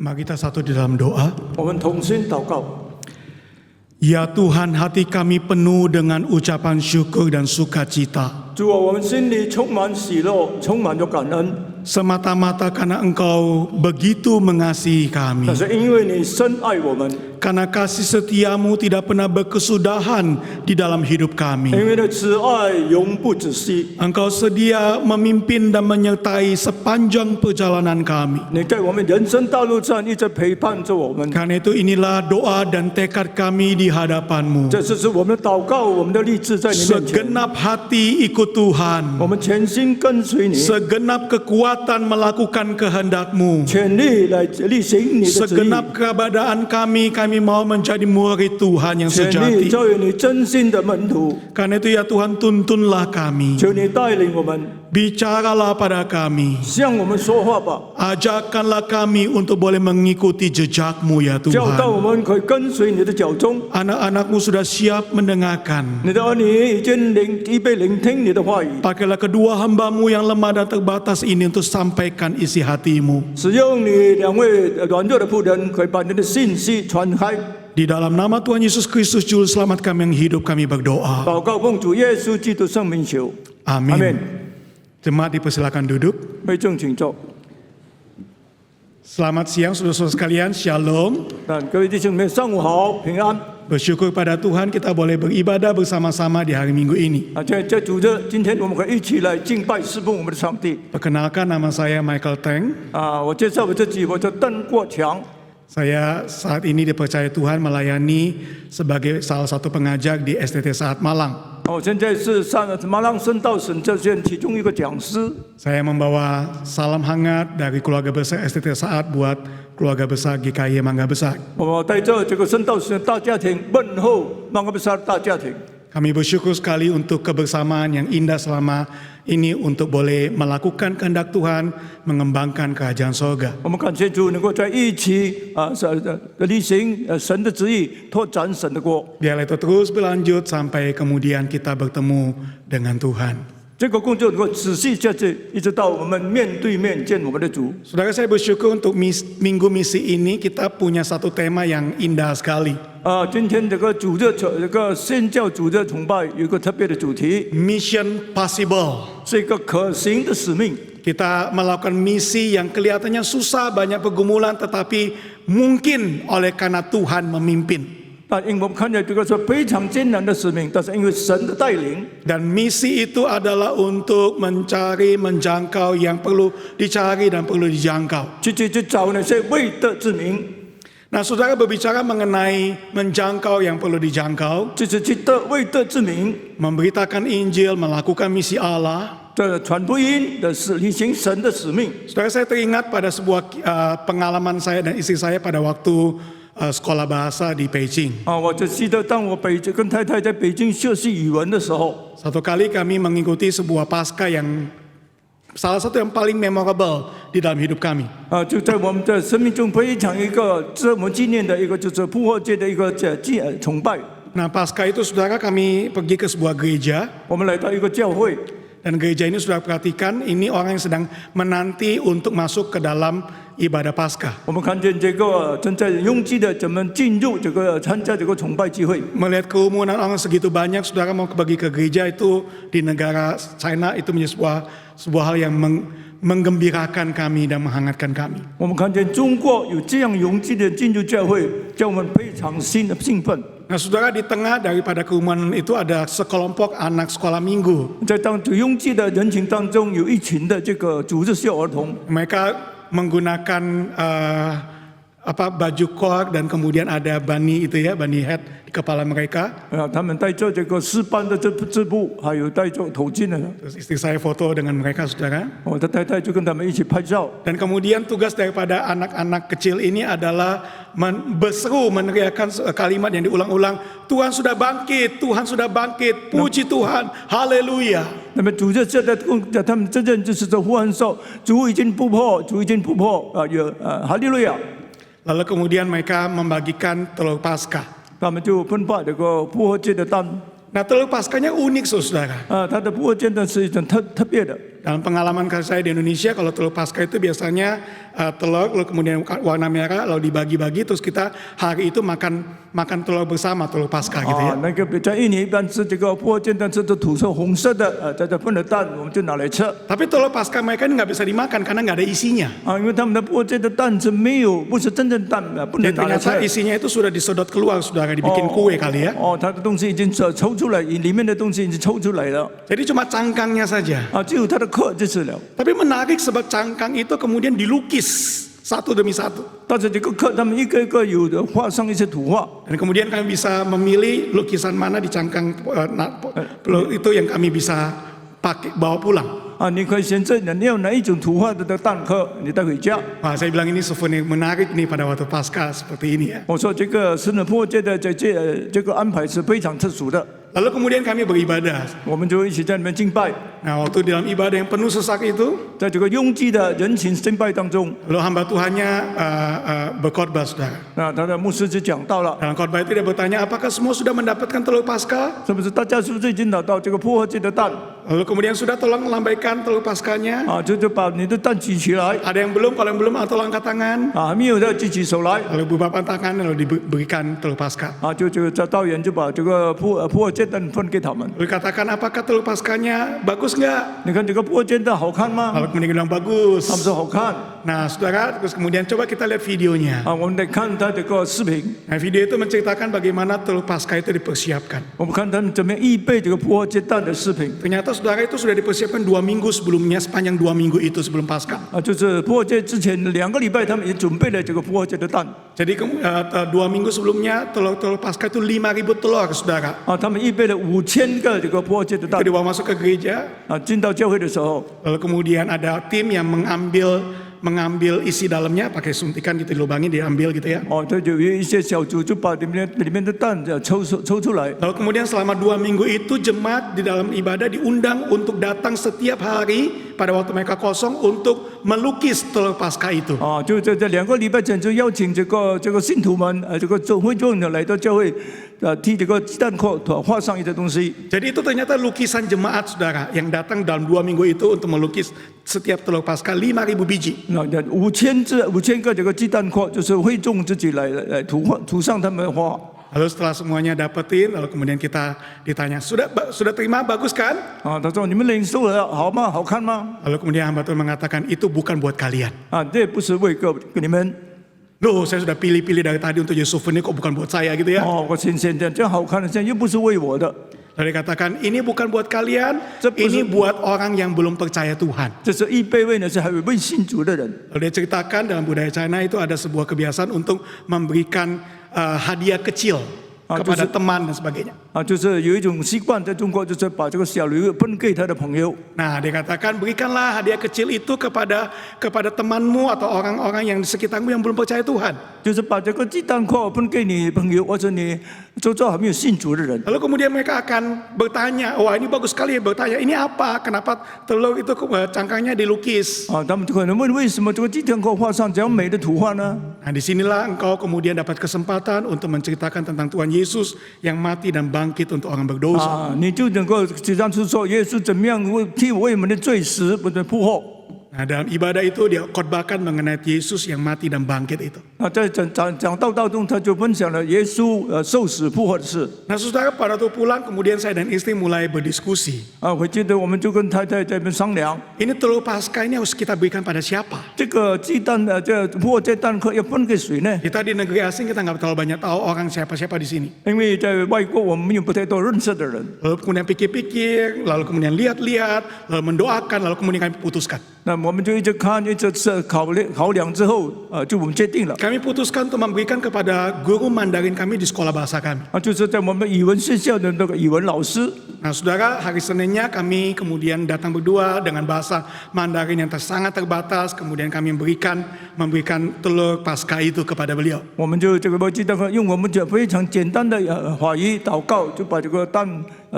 Mari kita satu di dalam doa. 我们同心祷告。 Ya Tuhan, hati kami penuh dengan ucapan syukur dan sukacita. 主啊，我们心里充满喜乐，充满着感恩。 Semata-mata karena Engkau begitu mengasihi kami. 那是因为你深爱我们， Karena kasih setiamu tidak pernah berkesudahan di dalam hidup 因 kami. 为你的慈爱永不止息。 Engkau sedia memimpin dan menyertai sepanjang perjalanan kami. 你在我们人生道路上一直陪伴着我们。 Karena itu inilah doa dan tekad kami di hadapan-Mu. 这就是我们的祷告，我们的立志在你面前。 Segenap hati ikut Tuhan. 我们全心跟随你， Segenap kekuatan melakukan kehendak-Mu. 全力来履行你的旨意， Segenap keadaan kami mau menjadi murid Tuhan yang 全力 sejati. 作为你真心的门徒。 Karena itu ya Tuhan, tuntunlah kami. 求你带领我们， Bicaralah pada kami. 向我们说话吧， Ajarkanlah kami untuk boleh mengikuti jejak-Mu ya 教导 Tuhan. 我们可以跟随你的脚踪。 Anak-anak-Mu sudah siap mendengarkan. 你的儿女已经预备聆听你的话语， Pakailah kedua hamba-Mu yang lemah dan terbatas ini untuk sampaikan isi hati-Mu. 使用你两位软弱的仆人，可以把你的信息传开。 Di dalam nama Tuhan Yesus Kristus, Juru Selamat kami yang hidup, kami berdoa. 祷告奉主耶稣基督圣名求， Amin. Amin. Jemaat dipersilakan duduk. 会众请坐。 Selamat siang saudara-saudara sekalian, Shalom. 但各位弟兄妹，上午好，平安。 Bersyukur pada Tuhan kita boleh beribadah bersama-sama di hari Minggu ini. 在主日，今天我们可以一起来敬拜侍奉我们的上帝。 Perkenalkan, nama saya Michael Teng. 我介绍我自己，我叫邓国强。 Saya saat ini dipercaya Tuhan melayani sebagai salah satu pengajar di STT Saat Malang. 我现在是马浪圣道神这院其中一个讲师。 Saya membawa salam hangat dari keluarga besar STT Saat buat keluarga besar GKI Mangga Besar. 我带着这个圣道神大家庭问候曼格贝萨大家庭。 Kami bersyukur sekali untuk kebersamaan yang indah selama ini untuk boleh melakukan kehendak Tuhan, mengembangkan kerajaan sorga. 我们感谢主，能够在一起履行神的旨意，拓展神的国。 Biarlah itu terus berlanjut sampai kemudian kita bertemu dengan Tuhan. 这个工作能够持续下去，一直到我们面对面见我们的主。 Saudara, saya bersyukur untuk minggu misi ini kita punya satu tema yang indah sekali. 今天这个宣教主日崇拜有一个特别的主题， Mission Possible. 是一个可行的使命。 Kita melakukan misi yang kelihatannya susah, banyak pergumulan, tetapi mungkin oleh karena Tuhan memimpin. 因为我们看见这个是非常艰难的使命，但是因为神的带领， Dan misi itu adalah untuk mencari, menjangkau yang perlu dicari dan perlu dijangkau. 去找那些未得之民， Nah, saudara berbicara mengenai menjangkau yang perlu dijangkau, 就是去得未得之民 memberitakan Injil, melakukan misi Allah. 的传福音的履行神的使命。 Saudara, saya teringat pada sebuah pengalaman saya dan istri saya pada waktu sekolah bahasa di Beijing. 我就记得当我跟太太在北京学习语文的时候， Satu kali kami mengikuti sebuah pasca yang salah satu yang paling memorable di dalam hidup kami. 就在我们的生命中非常一个值得我们纪念的一个就是复活节的一个崇拜。 Nah, pasca itu saudara kami pergi ke sebuah gereja. 我们来到一个教会， Dan gereja ini sudah perhatikan, ini orang yang sedang menanti untuk masuk ke dalam ibadah Paskah. 我们看见这个正在拥挤的怎么进入这个参加这个崇拜聚会。 Melihat kerumunan orang segitu banyak, saudara mau pergi ke gereja itu di negara China itu menjadi sebuah hal yang menggembirakan kami dan menghangatkan kami. 我们看见中国有这样拥挤的进入教会，叫我们非常兴奋。 Nah, saudara, di tengah daripada kerumunan itu ada sekelompok anak sekolah minggu. 在拥挤的人群当中，有一群的这个主日学儿童， Mereka menggunakan baju kor dan kemudian ada bani itu ya, bani hat di kepala mereka. 他们戴着这个诗班的制服，还有戴着头巾的。 Terus istri saya foto dengan mereka, saudara. 我的太太就跟他们一起拍照。 Dan kemudian tugas daripada anak-anak kecil ini adalah berseru, meneriakkan kalimat yang diulang-ulang. Tuhan sudah bangkit, Tuhan sudah bangkit, puji Tuhan, haleluya. 那么主日现在他们真正就是在呼喊说，主已经突破，主已经突破哈利路亚。 Lalu kemudian mereka membagikan telur Paskah. 他们就分发这个复活节的单。 Nah, telur Paskahnya unik, saudara. 它的复活节呢是一种特别的。Dalam pengalaman saya di Indonesia, kalau telur Paskah itu biasanya telur, lalu kemudian warna merah, lalu dibagi-bagi, terus kita hari itu makan telur bersama, telur Paskah gitu ya. 那个在印尼一般吃这个复活节蛋，吃的土色红色的，在这分了蛋，我们就拿来吃。 Tapi telur Paskah mereka ini nggak bisa dimakan karena nggak ada isinya. 因为他们的复活节的蛋是没有，不是真正蛋，不能 Jadi 拿来吃。 ternyata isinya itu sudah disedot keluar, saudara, dibikin kue kali ya. 它的东西已经抽出来，里面的东西已经抽出来了。 Jadi cuma cangkangnya saja. 只有它的壳就是了。 Tapi menarik sebab cangkang itu kemudian dilukis satu demi satu. 但是这个壳，他们一个一个有的画上一些图画。 Dan kemudian kami bisa memilih lukisan mana di cangkang itu yang kami bisa pakai bawa pulang. 你可以选择你要哪一种图画的蛋壳，你带回家。 Wah, saya bilang ini souvenir menarik nih pada waktu Paskah seperti ini ya. 我说这个是呢，复活节的这个安排是非常特殊的。 Lalu kemudian kami beribadah. 我们就一起在里面敬拜， Nah, waktu di dalam ibadah yang penuh sesak itu, 在这个拥挤的人群敬拜当中， lalu hamba Tuhannya berkhotbah, saudara. 他的牧师就讲到了， Dalam khotbah itu dia bertanya, apakah semua sudah mendapatkan telur Paskah? 是不是大家是不是已经拿到这个复活节的蛋？ Lalu kemudian sudah tolong lambaikan telur Paskahnya. 就把你的蛋举起来， Ada yang belum, kalau yang belum tolong angkat tangan. 还没有的举起手来， Lalu beberapa tangan lalu diberikan telur Paskah. 就这导演就把这个复活节蛋分给他们。 Lalu katakan, apakah telur Paskahnya bagus nggak? 你看这个复活节蛋好看吗？ Lalu kemudian bilang bagus. 他们说好看。 Nah, saudara, terus kemudian coba kita lihat videonya. 我们来看他这个视频， Nah, video itu menceritakan bagaimana telur Paskah itu dipersiapkan. 我们看他们怎么样预备这个复活节蛋的视频。 Ternyata saudara itu sudah dipersiapkan 2 minggu sebelumnya, sepanjang 2 minggu itu sebelum Paskah. 就是复活节之前2个礼拜，他们也准备了这个复活节的蛋。 Jadi 2 minggu sebelumnya telur Paskah itu 5.000 telur, saudara. 他们预备了5000个这个复活节的蛋 Itu。dibawa masuk ke gereja. 进到教会的时候， Lalu kemudian ada tim yang mengambil isi dalamnya pakai suntikan gitu, dilubangin diambil gitu ya. 这就有一些小组就把里面的蛋抽出来。 Lalu kemudian selama 2 minggu itu jemaat di dalam ibadah diundang untuk datang setiap hari pada waktu mereka kosong untuk melukis telur Paskah itu. 就在这2个礼拜前就邀请这个信徒们，这个会众呢来到教会，替这个鸡蛋壳画上一些东西。 Jadi itu ternyata lukisan jemaat, saudara, yang datang dalam 2 minggu itu untuk melukis setiap telur Paskah 5.000 biji. 5000个这个鸡蛋壳，就是会众自己来涂上他们的花。 Lalu setelah semuanya dapetin, lalu kemudian kita ditanya, sudah terima, bagus kan? 他说你们领受了好吗？好看吗？ Lalu kemudian hamba Tuhan mengatakan, itu bukan buat kalian. 这不是为给你们。 Loh, saya sudah pilih-pilih dari tadi untuk jadi souvenir, kok bukan buat saya gitu ya? 我现在这样好看的，现在又不是为我的。 Lalu dikatakan, ini bukan buat kalian, ini buat orang yang belum percaya Tuhan. 这是预备为的是还有未信主的人。 Lalu dia ceritakan dalam budaya China itu ada sebuah kebiasaan untuk memberikan hadiah kecil kepada teman dan sebagainya. 就是有一种习惯在中国，就是把这个小礼物分给他的朋友。 Nah, dia katakan berikanlah hadiah kecil itu kepada temanmu atau orang-orang yang di sekitarmu yang belum percaya Tuhan. 就是把这个鸡蛋壳分给你朋友或者你周遭还没有信主的人。 Lalu kemudian mereka akan bertanya, wah ini bagus sekali ya, bertanya ini apa? Kenapa telur itu cangkangnya dilukis? 他们可能问为什么这个鸡蛋壳画上这样美的图画呢？ Nah, disinilah engkau kemudian dapat kesempatan untuk menceritakan tentang Tuhan Yesus yang mati dan bangkit untuk orang berdosa. 你就能够指上去说耶稣怎么样替我们的罪死，不对复活。 Nah, dalam ibadah itu dia khotbahkan mengenai Yesus yang mati dan bangkit itu. 在讲道当中，他就分享了耶稣受死复活的事。 Nah, saudara, pada waktu pulang kemudian saya dan istri mulai berdiskusi. 回去的我们就跟太太在那边商量， Ini telur Paskah ini harus kita berikan pada siapa? 这个鸡蛋这复活节蛋壳要分给谁呢？ Kita di negeri asing kita nggak terlalu banyak tahu orang siapa-siapa di sini. 因为在外国我们有不太多认识的人。 Lalu kemudian pikir-pikir, lalu kemudian lihat-lihat, lalu mendoakan, lalu kemudian kami putuskan. 那我们就一直看，一直考量之后，就我们决定了， Kami putuskan untuk memberikan kepada guru Mandarin kami di sekolah bahasa kami. 就是在我们语文学校的那个语文老师。 Nah, saudara, hari Seninnya kami kemudian datang berdua dengan bahasa Mandarin yang sangat terbatas. Kemudian kami memberikan telur Paskah itu kepada beliau. 我们就这个鸡蛋壳用我们这非常简单的话语祷告，就把这个蛋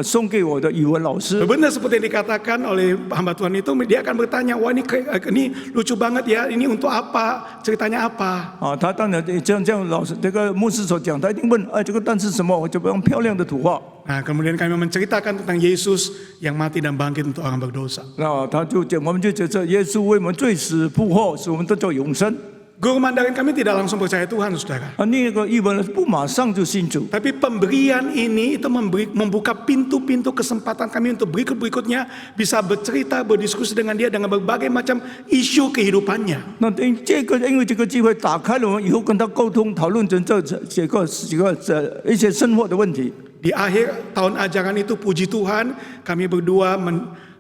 送给我的语文老师。 Benar seperti yang dikatakan oleh hamba Tuhan itu, dia akan bertanya, wah ini lucu banget ya, ini untuk apa, ceritanya apa? 他当然这样老师这个牧师所讲，他一定问，这个蛋是什么？我就用漂亮的图画。 Nah, kemudian kami menceritakan tentang Yesus yang mati dan bangkit untuk orang berdosa. 那他就讲，我们就觉得耶稣为我们罪死复活，使我们得到永生。 Guru Mandarin kami tidak langsung percaya Tuhan, saudara. 那个译文不马上就信主， Tapi pemberian ini itu membuka pintu-pintu kesempatan kami untuk berikut-berikutnya bisa bercerita, berdiskusi dengan dia dengan berbagai macam isu kehidupannya. 那因为这个机会打开了我们以后跟他沟通讨论几个一些生活的问题。 Di akhir tahun ajaran itu, puji Tuhan, kami berdua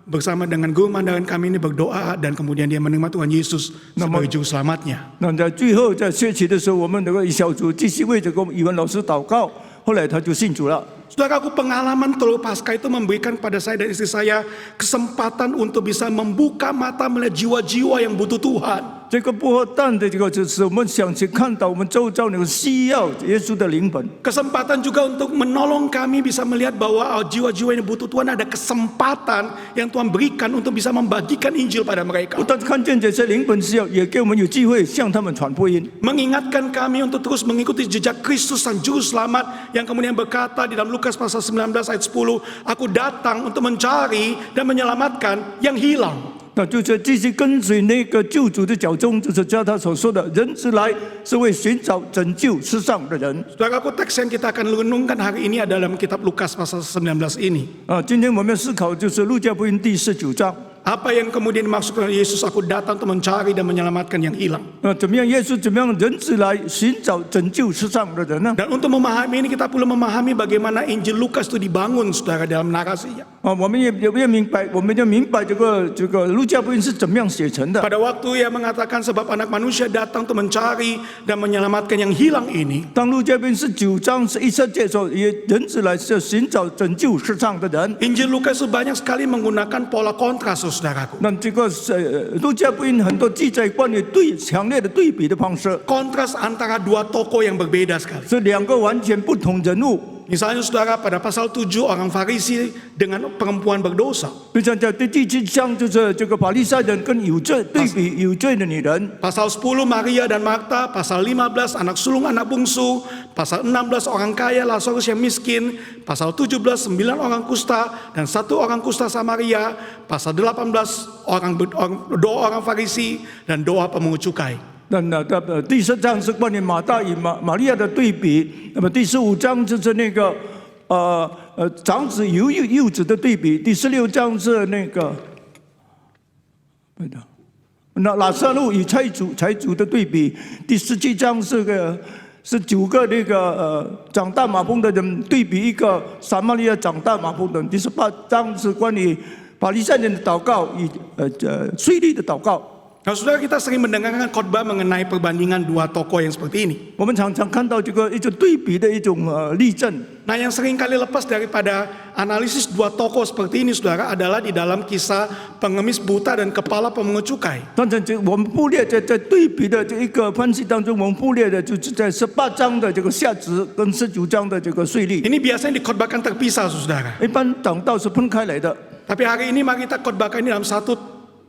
bersama dengan guru Mandarin kami ini berdoa dan kemudian dia menerima Tuhan Yesus sebagai juru selamatnya. 那在最后在学期的时候，我们这个小组继续为这个语文老师祷告，后来他就信主了。 Saudaraku, pengalaman Telur Paskah itu memberikan pada saya dan istri saya kesempatan untuk bisa membuka mata melihat jiwa-jiwa yang butuh Tuhan. 这个薄荷蛋的这个，就是我们想去看到我们周遭那个需要耶稣的灵魂。 Kesempatan juga untuk menolong kami bisa melihat bahwa jiwa-jiwa yang butuh Tuhan ada kesempatan yang Tuhan berikan untuk bisa membagikan Injil pada mereka. 不但看见这些灵魂需要，也给我们有机会向他们传福音。 Mengingatkan kami untuk terus mengikuti jejak Kristus Sang Juru Selamat yang kemudian berkata di dalam Lukas pasal 19 ayat 10, aku datang untuk mencari dan menyelamatkan yang hilang. 那就是继续跟随那个救主的脚踪，就是叫他所说的“人之来是为寻找拯救世上的人 Saudaraku, teks yang kita akan renungkan hari ini adalah dalam kitab Lukas pasal 19 ini. ”。今天我们思考就是路加福音第19章。 Apa yang kemudian dimaksudkan oleh Yesus, aku datang untuk mencari dan menyelamatkan yang hilang. 怎么样？耶稣怎么样？人子来寻找拯救世上的人呢？ Dan untuk memahami ini kita perlu memahami bagaimana Injil Lukas itu dibangun, saudara, dalam narasinya. 我们也明白，我们要明白这个路加福音是怎么样写成的。 Pada waktu ia mengatakan sebab anak manusia datang untuk mencari dan menyelamatkan yang hilang ini. 当路加福音19章11节说，人子来是寻找拯救世上的人。 Injil Lukas itu banyak sekali menggunakan pola kontras, saudaraku. 那这个路加福音很多记载关于强烈的对比的方式， Kontras antara dua tokoh yang berbeda sekali. 是两个完全不同人物。 Misalnya saudara, pada pasal 7 orang Farisi dengan perempuan berdosa. 就像在第7章，就是这个法利赛人跟有罪对比有罪的女人。 Pasal 10 Maria dan Marta, pasal 15 anak sulung anak bungsu, pasal 16 orang kaya Lazarus yang miskin, pasal 17 9 orang kusta dan 1 orang kusta Samaria, pasal 18 doa orang Farisi dan doa pemungut cukai. 那第10章是关于马大与玛利亚的对比，那么第15章就是那个长子与幼子的对比，第16章是那个拉撒路与财主的对比，第17章是9个那个长大麻风的人对比一个撒玛利亚长大麻风的人，第18章是关于法利赛人的祷告与税吏的祷告。 Nah, saudara, kita sering mendengarkan khotbah mengenai perbandingan dua tokoh yang seperti ini. 我们常常看到这个一种对比的一种例证。 Nah, yang sering kali lepas daripada analisis dua tokoh seperti ini, saudara, adalah di dalam kisah pengemis buta dan kepala pemungut cukai. 当然，我们忽略在对比的这一个分析当中，我们忽略的就是在18章的这个下旨跟19章的这个税吏。 Ini biasanya dikhotbahkan terpisah, saudara. 一般讲道是分开来的。 Tapi hari ini mari kita khotbahkan ini dalam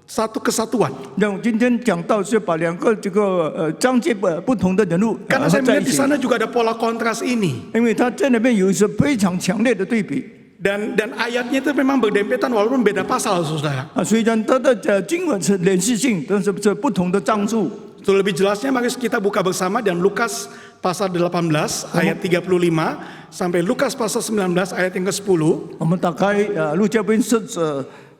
satu kesatuan. 那我今天讲到是把两个这个章节不同的人物 Karena 合 saya 在 melihat 一 di 起， sana juga ada pola kontras ini. 因为他在那边有一些非常强烈的对比 Dan ayatnya itu memang berdempetan walaupun beda pasal, saudara. 虽然他的经文是连续性，但是是不同的章数。 Untuk lebih jelasnya mari kita buka bersama dan Lukas pasal 18 ayat 35 sampai Lukas pasal 19 ayat yang ke-10. 我们打开路加福音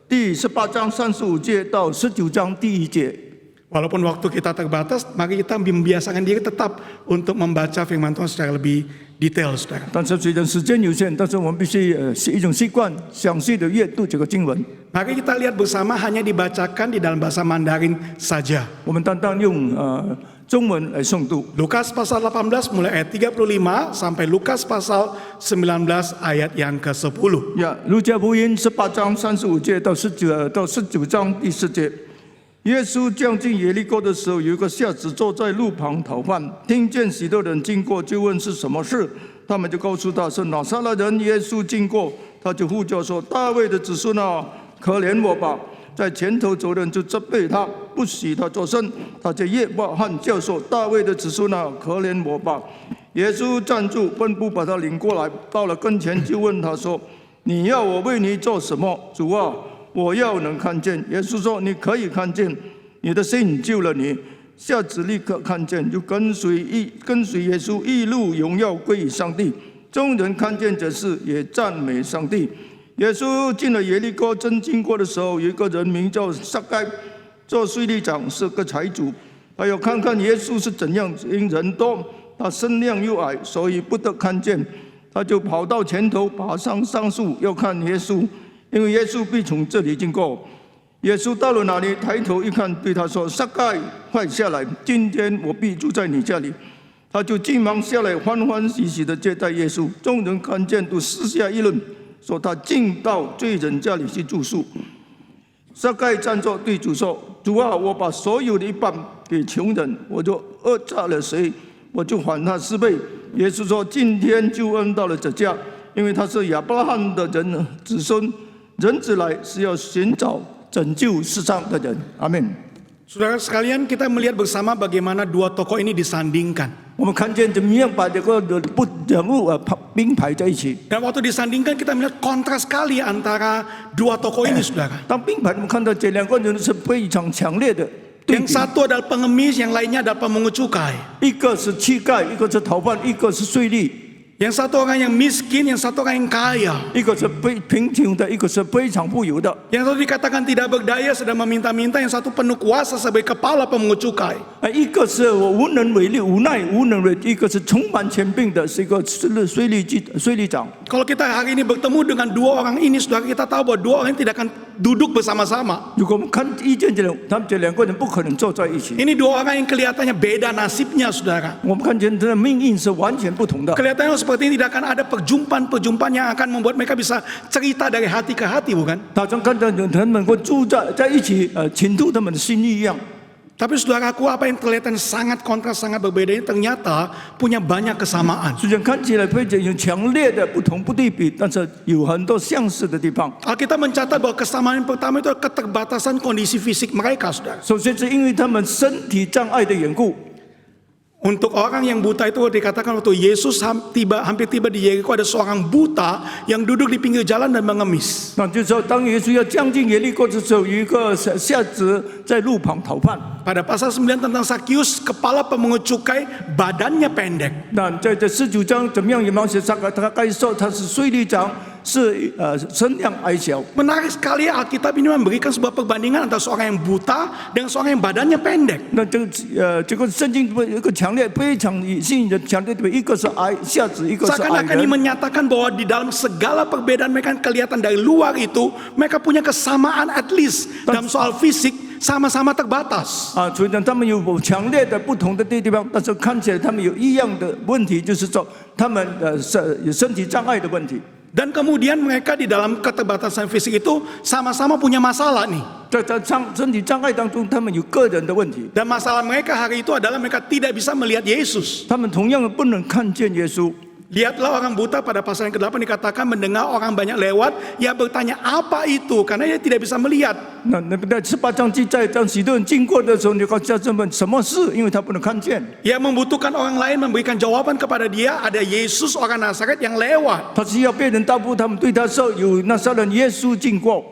第18章35节到19章第1节。 Walaupun waktu kita terbatas, mari kita membiasakan diri tetap untuk membaca firman Tuhan secara lebih detail, saudara. 但是虽然时间有限，但是我们必须是一种习惯，详细的阅读这个经文。 Mari kita lihat bersama hanya dibacakan di dalam bahasa Mandarin saja. 我们单单用中文来诵读。 Lukas pasal 18 mulai ayat 35 sampai Lukas pasal 19 ayat yang ke-10. 路加福音18章35节到19章第10节。 耶稣将近耶利哥的时候，有一个瞎子坐在路旁讨饭，听见许多人经过，就问是什么事。他们就告诉他是拿撒勒人耶稣经过。他就呼叫说：“大卫的子孙啊，可怜我吧！”在前头走的人就责备他，不许他作声。他就越骂喊叫说：“大卫的子孙啊，可怜我吧！”耶稣站住，吩咐把他领过来，到了跟前就问他说：“你要我为你做什么？”主啊，我要能看见。耶稣说：“你可以看见，你的信救了你。”瞎子立刻看见，就跟随耶稣，一路荣耀归于上帝。众人看见这事，也赞美上帝。耶稣进了耶利哥，正经过的时候，有一个人名叫撒该，做税吏长，是个财主。他要看看耶稣是怎样，因人多，他身量又矮，所以不得看见。他就跑到前头，爬上桑树，要看耶稣，因为耶稣必从这里经过。耶稣到了那里，抬头一看，对他说：“撒该，快下来，今天我必住在你家里。”他就急忙下来，欢欢喜喜地接待耶稣。众人看见，都私下议论，说他进到罪人家里去住宿。撒该站着对主说：“主啊，我把所有的一半给穷人，我就讹诈了谁，我就还他4倍。”耶稣说：“今天救恩到了这家，因为他是亚伯拉罕的子孙，人子来是要寻找拯救世上的人。”阿门。 Saudara sekalian, kita melihat bersama bagaimana dua tokoh ini disandingkan. 我们看见怎么样把这个人物并排在一起。 Dan waktu disandingkan kita melihat kontras sekali antara dua tokoh ini, saudara. 当并排，我们看到这两个人是非常强烈的对 Yang 比。 satu adalah pengemis, yang lainnya adalah pemungut cukai. 一个是乞丐，一个是逃犯，一个是税吏。 Yang satu orang yang miskin, yang satu orang yang kaya. 一个是贫穷的，一个是非常富有的。 Yang satu dikatakan tidak berdaya, sedang meminta-minta. Yang satu penuh kuasa sebagai kepala pemungut cukai. 一个是无能为力、无奈无能为力；一个是充满权柄的，是一个税吏长。 Kalau kita hari ini bertemu dengan dua orang ini, saudara, kita tahu bahwa dua orang ini tidak akan duduk bersama-sama. 如果我们看意见这他们这两个人不可能坐在一起。 Ini dua orang yang kelihatannya beda nasibnya, saudara. 我们看见他的命运是完全不同的。 Kelihatannya seperti ini tidak akan ada perjumpaan-perjumpaan yang akan membuat mereka bisa cerita dari hati ke hati, bukan? 好像看到他们会住在一起，倾吐他们的心意一样。 Tapi saudaraku, apa yang kelihatan sangat kontras, sangat berbeda ini ternyata punya banyak kesamaan. 虽然看起来非常有强烈的不同不对比，但是有很多相似的地方。 Alkitab mencatat bahwa kesamaan yang pertama itu adalah keterbatasan kondisi fisik mereka, saudara. 首先是因为他们身体障碍的缘故。 Untuk orang yang buta itu dikatakan waktu Yesus hampir tiba di Yeriko, ada seorang buta yang duduk di pinggir jalan dan mengemis. 那就是说，当耶稣要将近耶利哥的时候，有一个瞎子在路旁讨饭。 Pada pasal 9 tentang Sakius, kepala pemungut cukai, badannya pendek. 那在这19章怎么样？有描写撒该说他是税吏长，是身量矮小。 Menarik sekali Alkitab ini memberikan sebuah perbandingan antara seorang yang buta dengan seorang yang badannya pendek. 那这个圣经有一个强烈、非常吸引人强烈的，一个是瞎子，一个是矮 Seakan-akan ini 人。 menyatakan bahwa di dalam segala perbedaan mereka yang kelihatan dari luar itu, mereka punya kesamaan at least dalam soal fisik, sama-sama terbatas. 虽然他们有强烈的不同的地方，但是看起来他们有一样的问题，就是说他们有身体障碍的问题。 Dan kemudian mereka di dalam keterbatasan fisik itu sama-sama punya masalah nih. 在身体障碍当中，他们有个人的问题， Dan masalah mereka hari itu adalah mereka tidak bisa melihat Yesus. 他们同样不能看见耶稣。 Lihatlah orang buta pada pasal yang ke-8 dikatakan mendengar orang banyak lewat, ia bertanya apa itu karena dia tidak bisa melihat. 那在18章记载，当许多人经过的时候，你告诉他们什么事？因为他不能看见。 Ia membutuhkan orang lain memberikan jawaban kepada dia, ada Yesus orang Nazaret yang lewat. 他需要别人答复他们，对他说有拿撒勒耶稣经过。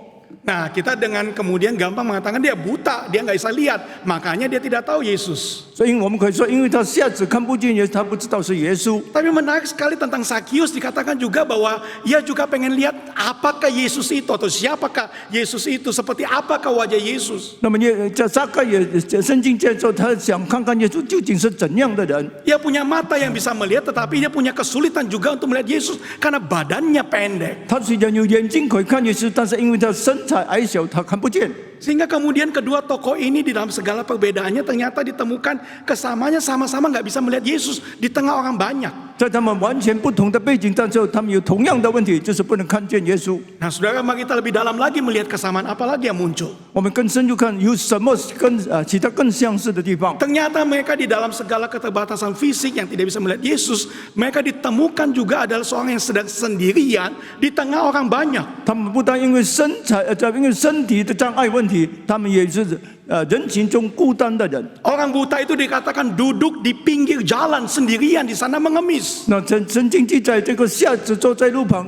Nah, kita dengan kemudian gampang mengatakan dia buta, dia nggak bisa lihat, makanya dia tidak tahu Yesus. 所以我们可以说，因为他瞎子看不见耶稣，他不知道是耶稣。 Tapi menarik sekali tentang Sakius dikatakan juga bahwa ia juga pengen lihat apakah Yesus itu atau siapakah Yesus itu, seperti apakah wajah Yesus. 那么这撒该也圣经介绍，他想看看耶稣究竟是怎样的人。 Ia punya mata yang bisa melihat, tetapi dia punya kesulitan juga untuk melihat Yesus karena badannya pendek. 他虽然有眼睛可以看耶稣，但是因为他身材矮小，他看不见。 Sehingga kemudian kedua tokoh ini di dalam segala perbedaannya ternyata ditemukan kesamaannya sama-sama nggak bisa melihat Yesus di tengah orang banyak. 在他们完全不同的背景之后，他们有同样的问题，就是不能看见耶稣。 Nah, saudara, mari kita lebih dalam lagi melihat kesamaan apa lagi yang muncul. 我们更深入看有什么跟其他更相似的地方。 Ternyata mereka di dalam segala keterbatasan fisik yang tidak bisa melihat Yesus, mereka ditemukan juga adalah seorang yang sedang sendirian di tengah orang banyak. 他们不但因为因为身体的障碍问题，他们也是人群中孤单的人。 Orang buta itu dikatakan duduk di pinggir jalan sendirian di sana mengemis. 那圣经记载，这个瞎子坐在路旁，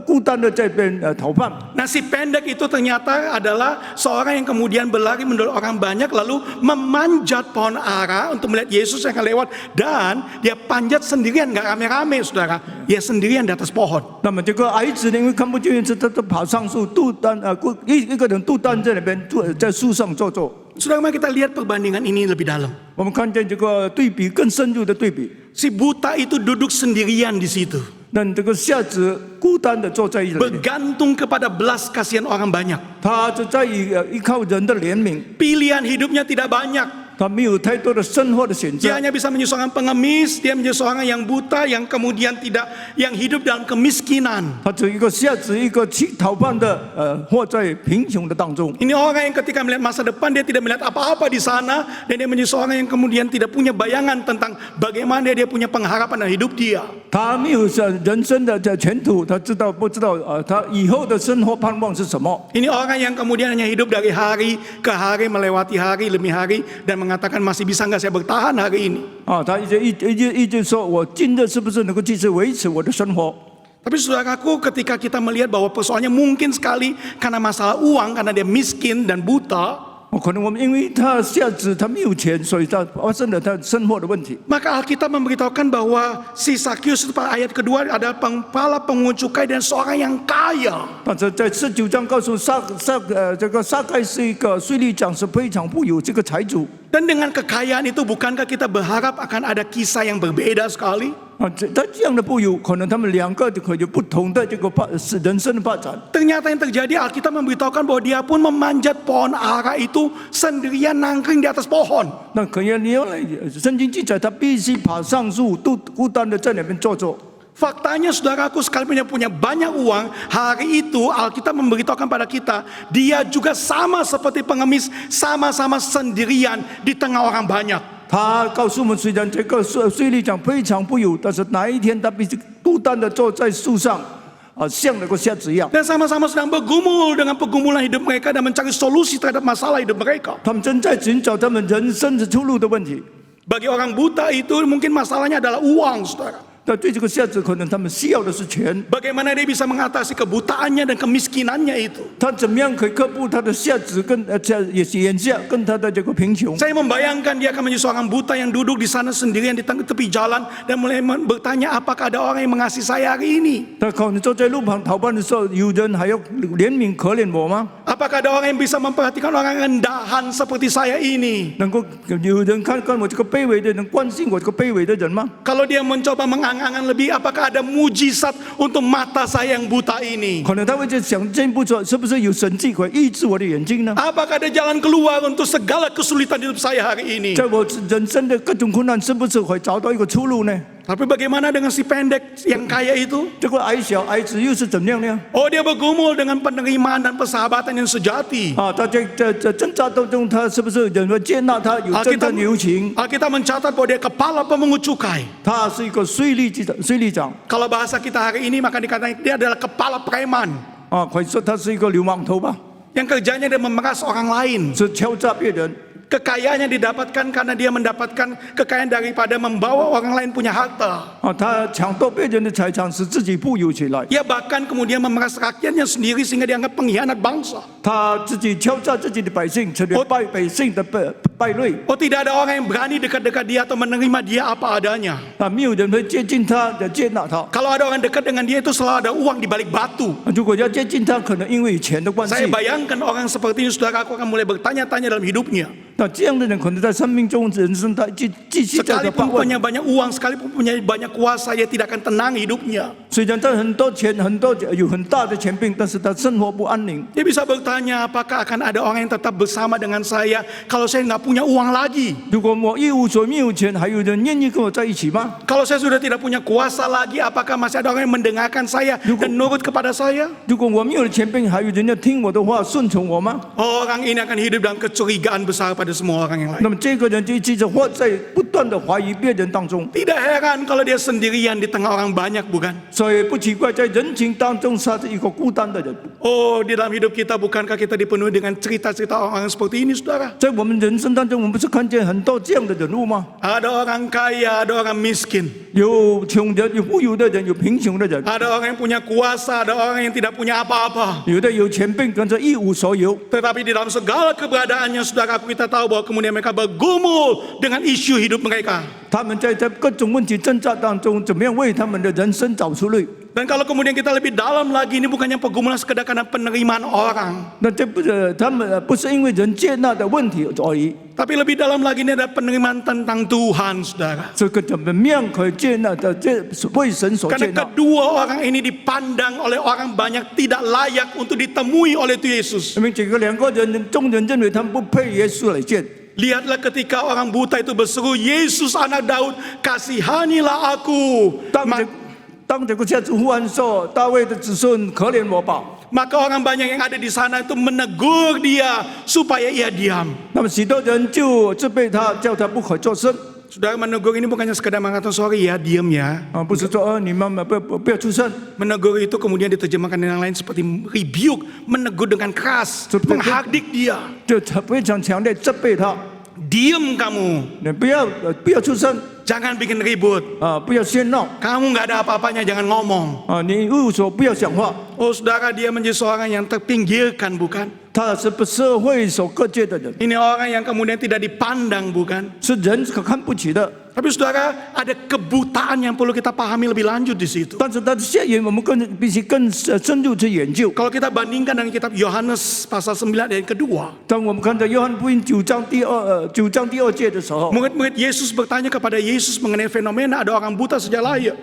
孤单的在边逃犯。 Nah, si pendek itu ternyata adalah seorang yang kemudian berlari menurut orang banyak lalu memanjat pohon ara untuk melihat Yesus yang akan lewat, dan dia panjat sendirian, nggak rame-rame, saudara. Dia sendirian di atas pohon. 那么这个矮子呢，因为看不见耶稣，他爬上树，一个人独单在那边在树上坐。 Saudara, mari kita lihat perbandingan ini lebih dalam. 我们看见这个对比更深入的对比。 Si buta itu duduk sendirian di situ, 那这个瞎子孤单的坐在一里， bergantung kepada belas kasihan orang banyak. 他就在依靠人的怜悯， Pilihan hidupnya tidak banyak. 他没有太多的生活的选 Dia 择。 hanya bisa menjadi seorang pengemis, dia menjadi seorang yang buta, yang kemudian yang hidup dalam kemiskinan. 他只一个瞎子，一个逃犯的活在贫穷的当中。 Ini orang yang ketika melihat masa depan dia tidak melihat apa-apa di sana, dan dia menjadi seorang yang kemudian tidak punya bayangan tentang bagaimana dia punya pengharapan dalam hidup dia. 他没有人生的前途，他不知道他以后的生活盼望是什么。 Ini orang yang kemudian hanya hidup dari hari ke hari, melewati hari demi hari, dan mengatakan masih bisa nggak saya bertahan hari ini. 他一直说，我今日是不是能够继续维持我的生活？ Tapi saudaraku, ketika kita melihat bahwa persoalannya mungkin sekali karena masalah uang, karena dia miskin dan buta, 可能我们因为他瞎子，他没有钱，所以他发生了他生活的问题。 maka Alkitab memberitahukan bahwa si Sakius itu pada ayat kedua adalah kepala pengungut cukai dan seorang yang kaya. 但是在19章告诉这个撒该是一个税吏长，是非常富有这个财主。 Dan dengan kekayaan itu bukankah kita berharap akan ada kisah yang berbeda sekali? 他这样的富有，可能他们两个就可以有不同的这个人生的发展。 Ternyata yang terjadi, Alkitab memberitahukan bahwa dia pun memanjat pohon ara itu sendirian nangkring di atas pohon. 那可能你要来圣经记载，他必须爬上树，孤单的在那边坐。 Faktanya saudaraku, sekalipun dia punya banyak uang, hari itu Alkitab memberitahukan pada kita, dia juga sama seperti pengemis, sama-sama sendirian di tengah orang banyak. 他告诉我们，虽然这个税吏长非常富有，但是哪一天他必须孤单的坐在树上，像那个瞎子一样。 Dan sama-sama sedang bergumul dengan pergumulan hidup mereka dan mencari solusi terhadap masalah hidup mereka. 他们正在寻找他们人生的出路的问题。 Bagi orang buta itu mungkin masalahnya adalah uang, saudara. 但对这个瞎子，可能他们需要的是钱。 Bagaimana dia bisa mengatasi kebutaannya dan kemiskinannya itu? 他怎么样可以克服他的瞎子也是眼下跟他的这个贫穷？ Saya membayangkan dia akan menjadi seorang buta yang duduk di sana sendirian di tepi jalan dan mulai bertanya, apakah ada orang yang mengasihi saya hari ini? 他可能坐在路旁逃犯的时候，有人还要怜悯可怜我吗？ Apakah ada orang yang bisa memperhatikan orang rendahan seperti saya ini? 能够有人看我这个卑微的人，关心我这个卑微的人吗？ Kalau dia mencoba mengangan-angan lebih, apakah ada mujizat untuk mata saya yang buta ini? 可能他会在想进一步说，是不是有神迹可以医治我的眼睛呢？ Apakah ada jalan keluar untuk segala kesulitan hidup saya hari ini? 在我人生的各种困难，是不是会找到一个出路呢？ Tapi bagaimana dengan si pendek yang kaya itu? 这个矮子又是怎样呢？ Oh, dia bergumul dengan penerimaan dan persahabatan yang sejati. 他在挣扎当中，他是不是人会接纳他，有真正的友情？ Alkitab mencatat bahwa dia kepala pemungut cukai. 他是一个税吏长。 Kalau bahasa kita hari ini maka dikatakan dia adalah kepala preman. 可以说他是一个流氓头吧， Yang kerjanya dia memeras orang lain. 是敲诈别人。 Kekayaannya didapatkan karena dia mendapatkan kekayaan daripada membawa orang lain punya harta. 他抢夺别人的财产，使自己富有起来。 Ia bahkan kemudian memeras rakyatnya sendiri sehingga dianggap pengkhianat bangsa. 他自己敲诈自己的百姓，成为百姓的败类。 Oh, tidak ada orang yang berani dekat-dekat dia atau menerima dia apa adanya. 没有人会接近他，接纳他。 Kalau ada orang dekat dengan dia itu selalu ada uang di balik batu. 如果要接近他，可能因为钱的关系。 Saya bayangkan orang seperti ini, saudaraku akan mulai bertanya-tanya dalam hidupnya. 那这样的人可能在生命中人生他继续在发 Sekalipun 问。 punya banyak uang, sekalipun punya banyak berkuasa, ia tidak akan tenang hidupnya. 虽然在有很大的权柄，但是他生活不安宁。 Dia bisa bertanya, apakah akan ada orang yang tetap bersama dengan saya kalau saya nggak punya uang lagi? 如果我一无所没有钱，还有人愿意跟我在一起吗？ Kalau saya sudah tidak punya kuasa lagi, apakah masih ada orang yang mendengarkan saya dan nurut kepada saya? 如果我没有了权柄，还有人要听我的话，顺从我吗？ Orang ini akan hidup dalam kecurigaan besar pada semua orang yang lain. 那么这个人就一直活在不断的怀疑别人当中， Tidak heran kalau dia sendirian di tengah orang banyak, bukan? 所以不奇怪，在人群当中他是一个孤单的人。 Oh, di dalam hidup kita bukankah kita dipenuhi dengan cerita-cerita orang seperti ini, saudara? 在我们人生当中，我们不是看见很多这样的人物吗？ Ada orang kaya, ada orang miskin. 有穷人，有富有的人，有贫穷的人， Ada orang yang punya kuasa, ada orang yang tidak punya apa-apa. 有的有权柄，跟着一无所有。 Tetapi di dalam segala keberadaannya, saudara, kita tahu bahwa kemudian mereka bergumul dengan isu hidup mereka. 他们在各种问题挣扎当中，怎么样为他们的人生找出路？ Dan kalau kemudian kita lebih dalam lagi, ini bukannya pergumulan sekedar karena penerimaan orang. 那这不是他们不是因为人接纳的问题而已， Tapi lebih dalam lagi ini ada penerimaan tentang Tuhan, saudara. 这个怎么样可以接纳的？这是为神所接 Karena 纳。 kedua orang ini dipandang oleh orang banyak tidak layak untuk ditemui oleh Tuhan Yesus. 因为这个两个人，众人认为他们不配耶稣来见。 Lihatlah ketika orang buta itu berseru, Yesus anak Daud, kasihanilah aku. 当这个下子忽然说：“大卫的子孙，可怜我吧。” Maka orang banyak yang ada di sana itu menegur dia supaya ia diam. 那么许多人就责备他，叫他不可作声。 Saudara, menegur ini bukannya sekedar mengatakan sorry ya, diam ya. 不是说你们不要出声。 Menegur itu kemudian diterjemahkan dengan lain seperti rebuke, menegur dengan keras, menghardik dia. 就非常强烈责备他， Diam kamu, 你不要出声 jangan bikin ribut. 不要喧闹 Kamu nggak ada apa-apanya, jangan ngomong. 你一无所不要讲话。 Oh saudara, dia menjadi seorang yang terpinggirkan, bukan? 他是不社会所各界的人， Ini orang yang kemudian tidak dipandang, bukan? 是人可看不起的。 Tapi saudara, ada kebutaan yang perlu kita pahami lebih lanjut di situ. 但是他的下言，我们必须更深入去研究。 Kalau kita bandingkan dengan kitab Yohanes pasal 9 ayat kedua, 当我们看到约翰福音9章第二节的时候， murid-murid Yesus bertanya kepada Yesus mengenai fenomena ada orang buta sejak lahir.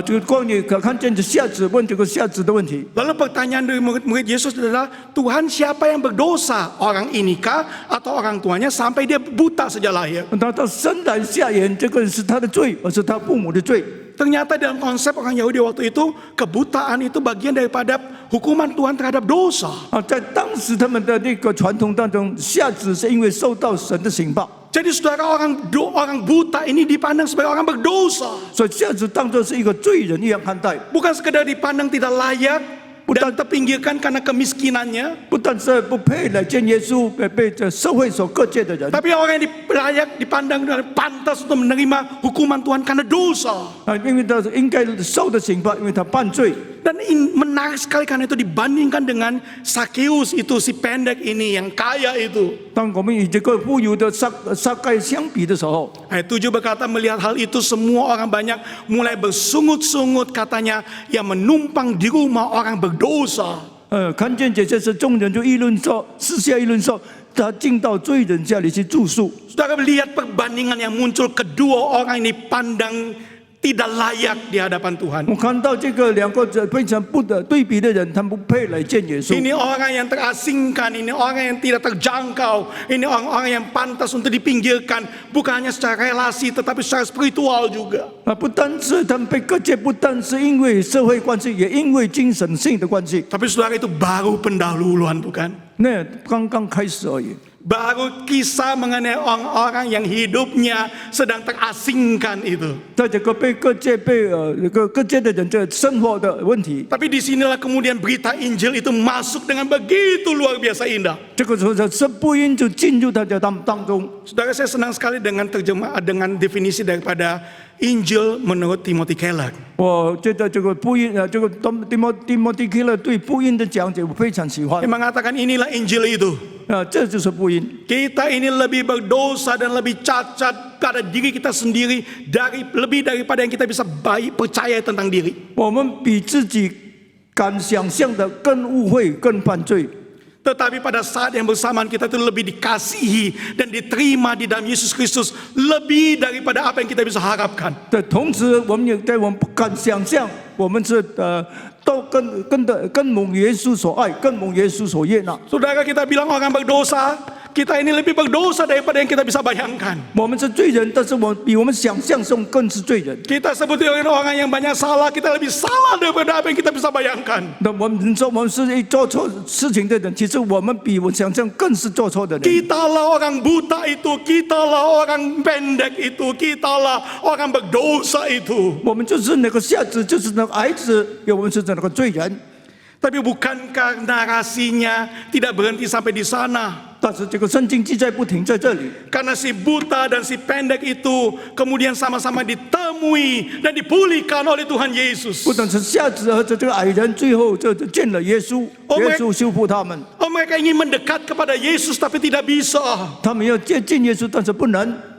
这个关于看见瞎子问这个瞎子的问题。 Lalu pertanyaan dari murid-murid Yesus adalah, Tuhan siapa yang berdosa? Orang inikah atau orang tuanya sampai dia buta sejak lahir? 他生来下眼，这个是他的罪，而是他父母的罪。 Ternyata dalam konsep orang Yahudi waktu itu, kebutaan itu bagian daripada hukuman Tuhan terhadap dosa. 在当时他们的那个传统当中，瞎子是因为受到神的刑罚， Jadi saudara, orang buta ini dipandang sebagai orang berdosa. 所以瞎子当作是一个罪人一样看待， Bukan sekedar dipandang tidak layak dan terpinggirkan karena kemiskinannya, 不但是不配来见耶稣，被这社会所各界的人， tapi orang yang layak dipandang dan pantas untuk menerima hukuman Tuhan karena dosa. 因为他应该受的刑罚，因为他犯罪。 Dan menarik sekali karena itu dibandingkan dengan Sakeus itu, si pendek ini yang kaya itu. 当我们与这个富有的撒该相比的时候， Ayat 7 berkata, melihat hal itu semua orang banyak mulai bersungut-sungut, katanya, yang menumpang di rumah orang berdosa. 看见这些事，众人就议论说，私下议论说，他进到罪人家里去住宿。 Saudara melihat perbandingan yang muncul, kedua orang ini pandang tidak layak di hadapan Tuhan. 我看到这个两个非常不的对比的人，他们不配来见耶稣。 Ini orang yang terasingkan, ini orang yang tidak terjangkau, ini orang-orang yang pantas untuk dipinggirkan, bukan hanya secara relasi tetapi secara spiritual juga. 不单是他们被各界，不单是因为社会关系，也因为精神性的关系。 Tapi saudara, itu baru pendahuluan, bukan? 那刚刚开始而已。 Baru kisah mengenai orang-orang yang hidupnya sedang terasingkan itu. 在这个被各界各界的人这生活的问题， Tapi disinilah kemudian berita Injil itu masuk dengan begitu luar biasa indah. 这个时候这福音就进入大家当中。 Saudara, saya senang sekali dengan dengan definisi daripada Injil menurut Timothy Keller. 我觉得这个福音这个提摩太基勒对福音的讲解我非常喜欢 Yang。mengatakan inilah Injil itu. 这就是福音。 Kita ini lebih berdosa dan lebih cacat pada diri kita sendiri lebih daripada yang kita bisa baik percaya tentang diri. 我们比自己敢想象的更误会、更犯罪。Tetapi pada saat yang bersamaan kita itu lebih dikasihi dan diterima di dalam Yesus Kristus lebih daripada apa yang kita bisa harapkan. 的同时，我们们不敢想象，我们是都更蒙耶稣所爱，更蒙耶稣所悦纳。 Saudara, kita bilang orang berdosa, kita ini lebih berdosa daripada yang kita bisa bayangkan. 我们是罪人，但是比我们想象中更是罪人。 Kita seperti orang yang banyak salah, kita lebih salah daripada apa yang kita bisa bayangkan. 那我们说我们是做错事情的人，其实我们比我想象更是做错的人。 Kitalah orang buta itu, kitalah orang pendek itu, kitalah orang berdosa itu. 我们就是那个瞎子，就是那个矮子，我们是那个罪人。 Tapi bukankah narasinya tidak berhenti sampai di sana? 但是这个圣经记载不停在这里， Karena si buta dan si pendek itu kemudian sama-sama ditemui dan dipulihkan oleh Tuhan Yesus. 不等是瞎子和这个矮人，最后就见了耶稣，耶稣修复他们。 Oh, mereka ingin mendekat kepada Yesus tapi tidak bisa. 他们要接近耶稣，但是不能。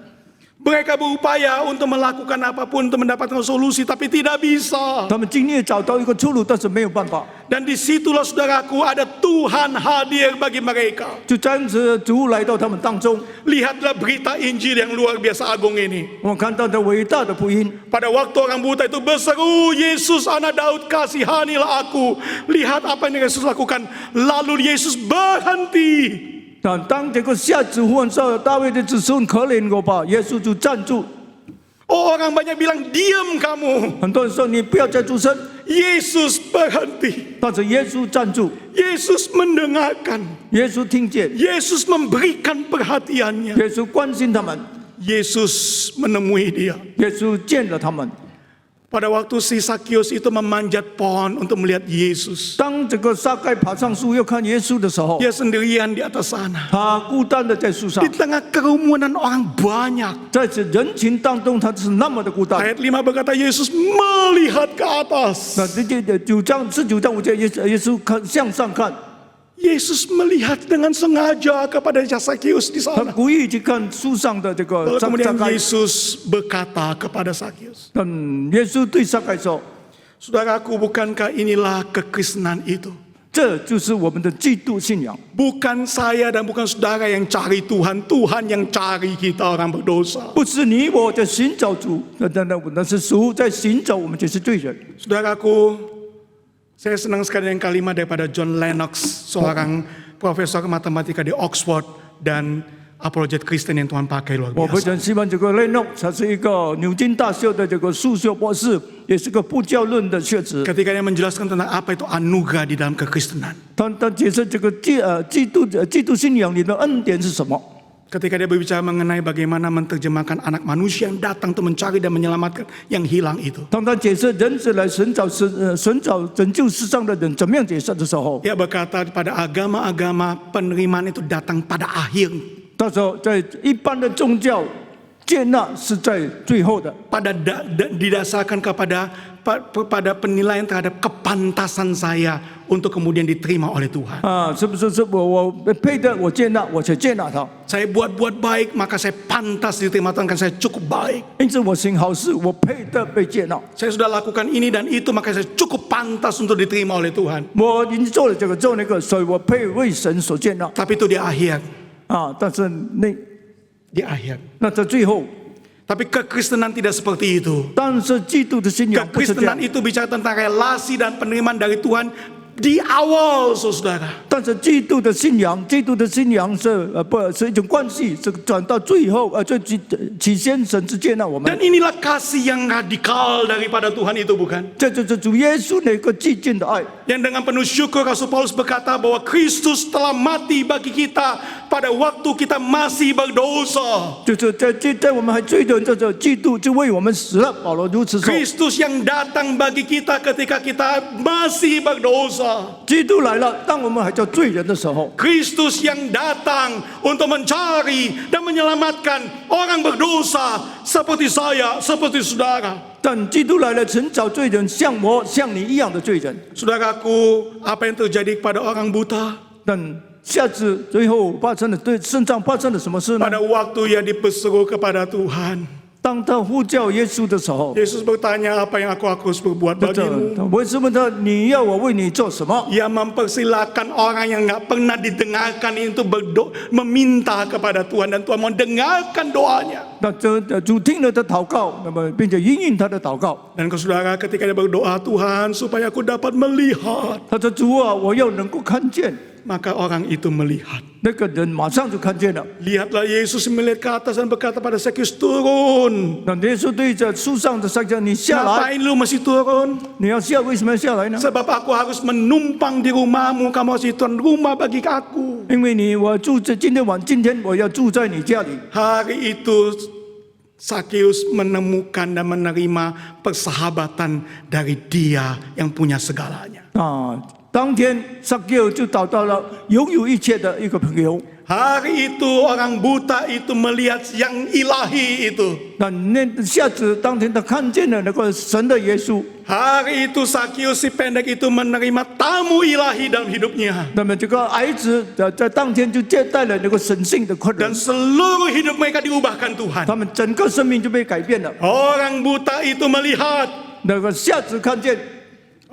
Mereka berupaya untuk melakukan apapun untuk mendapatkan solusi tapi tidak bisa. 他们尽力找到一个出路，但是没有办法。 Dan disitulah saudaraku ada Tuhan hadir bagi mereka. 就这样子，主来到他们当中。 Lihatlah berita Injil yang luar biasa agung ini. 我们看到的伟大的福音。 Pada waktu orang buta itu berseru, Yesus anak Daud kasihanilah aku. Lihat apa yang Yesus lakukan. Lalu Yesus berhenti. 当这个瞎子呼喊说：“大卫的子孙，可怜我吧！”耶稣就站住。 Oh, orang banyak bilang diam kamu. 很多人说：“你不要再出声。” Yesus berhenti. 但是耶稣站住， Yesus mendengarkan. 耶稣听见， Yesus memberikan perhatiannya. 耶稣关心他们， Yesus menemui dia. 耶稣见了他们。 Pada waktu si Sakius itu memanjat pohon untuk melihat Yesus. 当这个撒该爬上树要看耶稣的时候， Dia sendirian di atas sana. 他孤单的在树上 Di，tengah kerumunan orang banyak. 在这人群当中，他是那么的孤单。 Ayat 5 berkata Yesus melihat ke atas. 那这9章19章5节，耶稣看向上看， Yesus melihat dengan sengaja kepada Sakius di 他 sana. 故意去看树上的这个 Lalu 撒 kemudian 该。 Yesus berkata kepada Sakius, 耶稣对撒该说 Saudaraku, bukankah inilah kekristenan itu?：“ 这就是我们的基督信仰。 Bukan saya dan bukan saudara yang cari Tuhan, Tuhan yang cari kita orang berdosa. 不是你我在寻找主，那是主在寻找我们这些罪人。” Saudaraku, saya senang sekali dengan kalimat daripada John Lennox, seorang profesor matematika di Oxford dan apologet Kristen yang Tuhan pakai luar 我非 biasa. 常希望这个雷诺，他是一个牛津大学的这个数学博士，也是个布教论的学者。 Ketika dia menjelaskan tentang apa itu anugerah di dalam kekristenan. 他解释这个基督信仰里的恩典是什么。 Ketika dia berbicara mengenai bagaimana menerjemahkan anak manusia yang datang untuk mencari dan menyelamatkan yang hilang itu. 当他解释人子来寻找拯救世上的人怎么样解释的时候， Dia berkata pada agama-agama penerimaan itu datang pada akhir. 他说在一般的宗教接纳是在最后的， Didasarkan pada penilaian terhadap kepantasan saya untuk kemudian diterima oleh Tuhan. 是不是？是我配的，我接纳，我才接纳他。 Saya buat baik, maka saya pantas diterima Tuhan karena saya cukup baik. 因此我行好事，我配的被接纳。 Saya sudah lakukan ini dan itu, maka saya cukup pantas untuk diterima oleh Tuhan. 我已经做了这个做那个，所以我配为神所接纳。 Tapi itu di akhir. 但是Di akhir. 那在最后， Tapi kekristenan tidak seperti itu. 但是基督的信仰不是这样 Kekristenan。itu bicara tentang relasi dan penerimaan dari Tuhan di awal, saudara. 但是基督的信仰是不是一种关系，是转到最后最起先神是接纳我们 Dan。inilah kasih yang radikal daripada Tuhan itu, bukan? 这就是主耶稣那个激进的爱。 Yang dengan penuh syukur Rasul Paulus berkata bahwa Kristus telah mati bagi kita pada waktu kita masih berdosa. 就是在我们还罪人，这基督就为我们死了。保罗如此说。 Kristus yang datang bagi kita ketika kita masih berdosa. 基督来了，当我们还叫罪人的时候， Kristus yang datang untuk mencari dan menyelamatkan orang berdosa seperti saya, seperti saudara. 但基督来了，寻找罪人，像我、像你一样的罪人。 Saudaraku, apa yang terjadi kepada orang buta? 但下次最后发生了，对身上发生了什么事呢？ Pada waktu ia dipesuruh kepada Tuhan, 当他呼叫耶稣的时候， Yesus bertanya, apa yang aku harus berbuat 这 bagimu? 为什么他你要我为你做什么？ Ia mempersilakan orang yang nggak pernah didengarkan itu meminta kepada Tuhan, dan Tuhan mendengarkan doanya. 那主听了他祷告，那么并且应允他的祷告。 Dan ke saudara, ketika dia berdoa, Tuhan supaya aku dapat melihat, 他说：“主啊，我要能够看见。” maka orang itu melihat. 那个人马上就看见了。 Lihatlah Yesus melihat ke atas dan berkata pada Sakyus, turun. 那耶稣对着树上的撒迦，你下来， Ngapain lu mesti turun? 你要下，为什么要下来呢？ Sebab aku harus menumpang di rumahmu, kamu harus tuan rumah bagi aku. 因为我住在今天我要住在你家里。 Hari itu Sakyus menemukan dan menerima persahabatan dari Dia yang punya segalanya. 啊，当天撒迦就找到了拥有一切的一个朋友。 Hari itu orang buta itu melihat yang ilahi itu. 那下子当天他看见了那个神的耶稣。 Hari itu Sakyus si pendek itu menerima tamu ilahi dalam hidupnya. 那么这个儿子在当天就接待了那个神性的客人 Dan，seluruh hidup mereka diubahkan Tuhan. 他们整个生命就被改变了。 Orang buta itu melihat. 那个下子看见，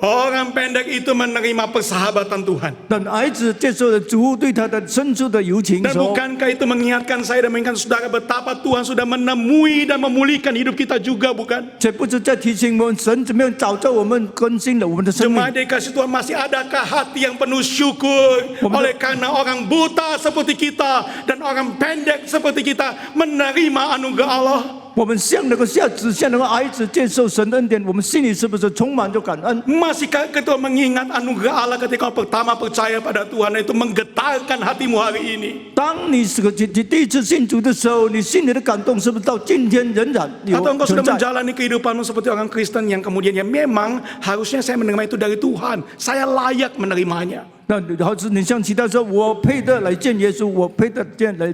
Orang pendek itu menerima persahabatan Tuhan. 但儿子接受了主对他的伸出的友情 Dan 时候， bukankah itu mengingatkan saya dan mengingatkan saudara betapa Tuhan sudah menemui dan memulihkan hidup kita juga, bukan? 这不是在提醒我们神怎么样找到我们更新了我们的生命。 Jemaat dikasih Tuhan, masih adakah hati yang penuh syukur oleh karena orang buta seperti kita dan orang pendek seperti kita menerima anugerah Allah? 我们像那个下子，像那个儿子接受神恩典，我们心里是不是充满着感恩？ Masihkah kita mengingat anugerah Allah ketika pertama percaya pada Tuhan, itu menggetarkan hatimu hari ini? 当你是个第一次信主的时候，你心里的感动是不是到今天仍然有 Atau engkau 存 sudah 在？ menjalani kehidupanmu seperti orang Kristen yang kemudian ya memang harusnya saya menerima itu dari Tuhan, saya layak menerimanya. 那好似你像其他说，我配得来见耶稣，我配得来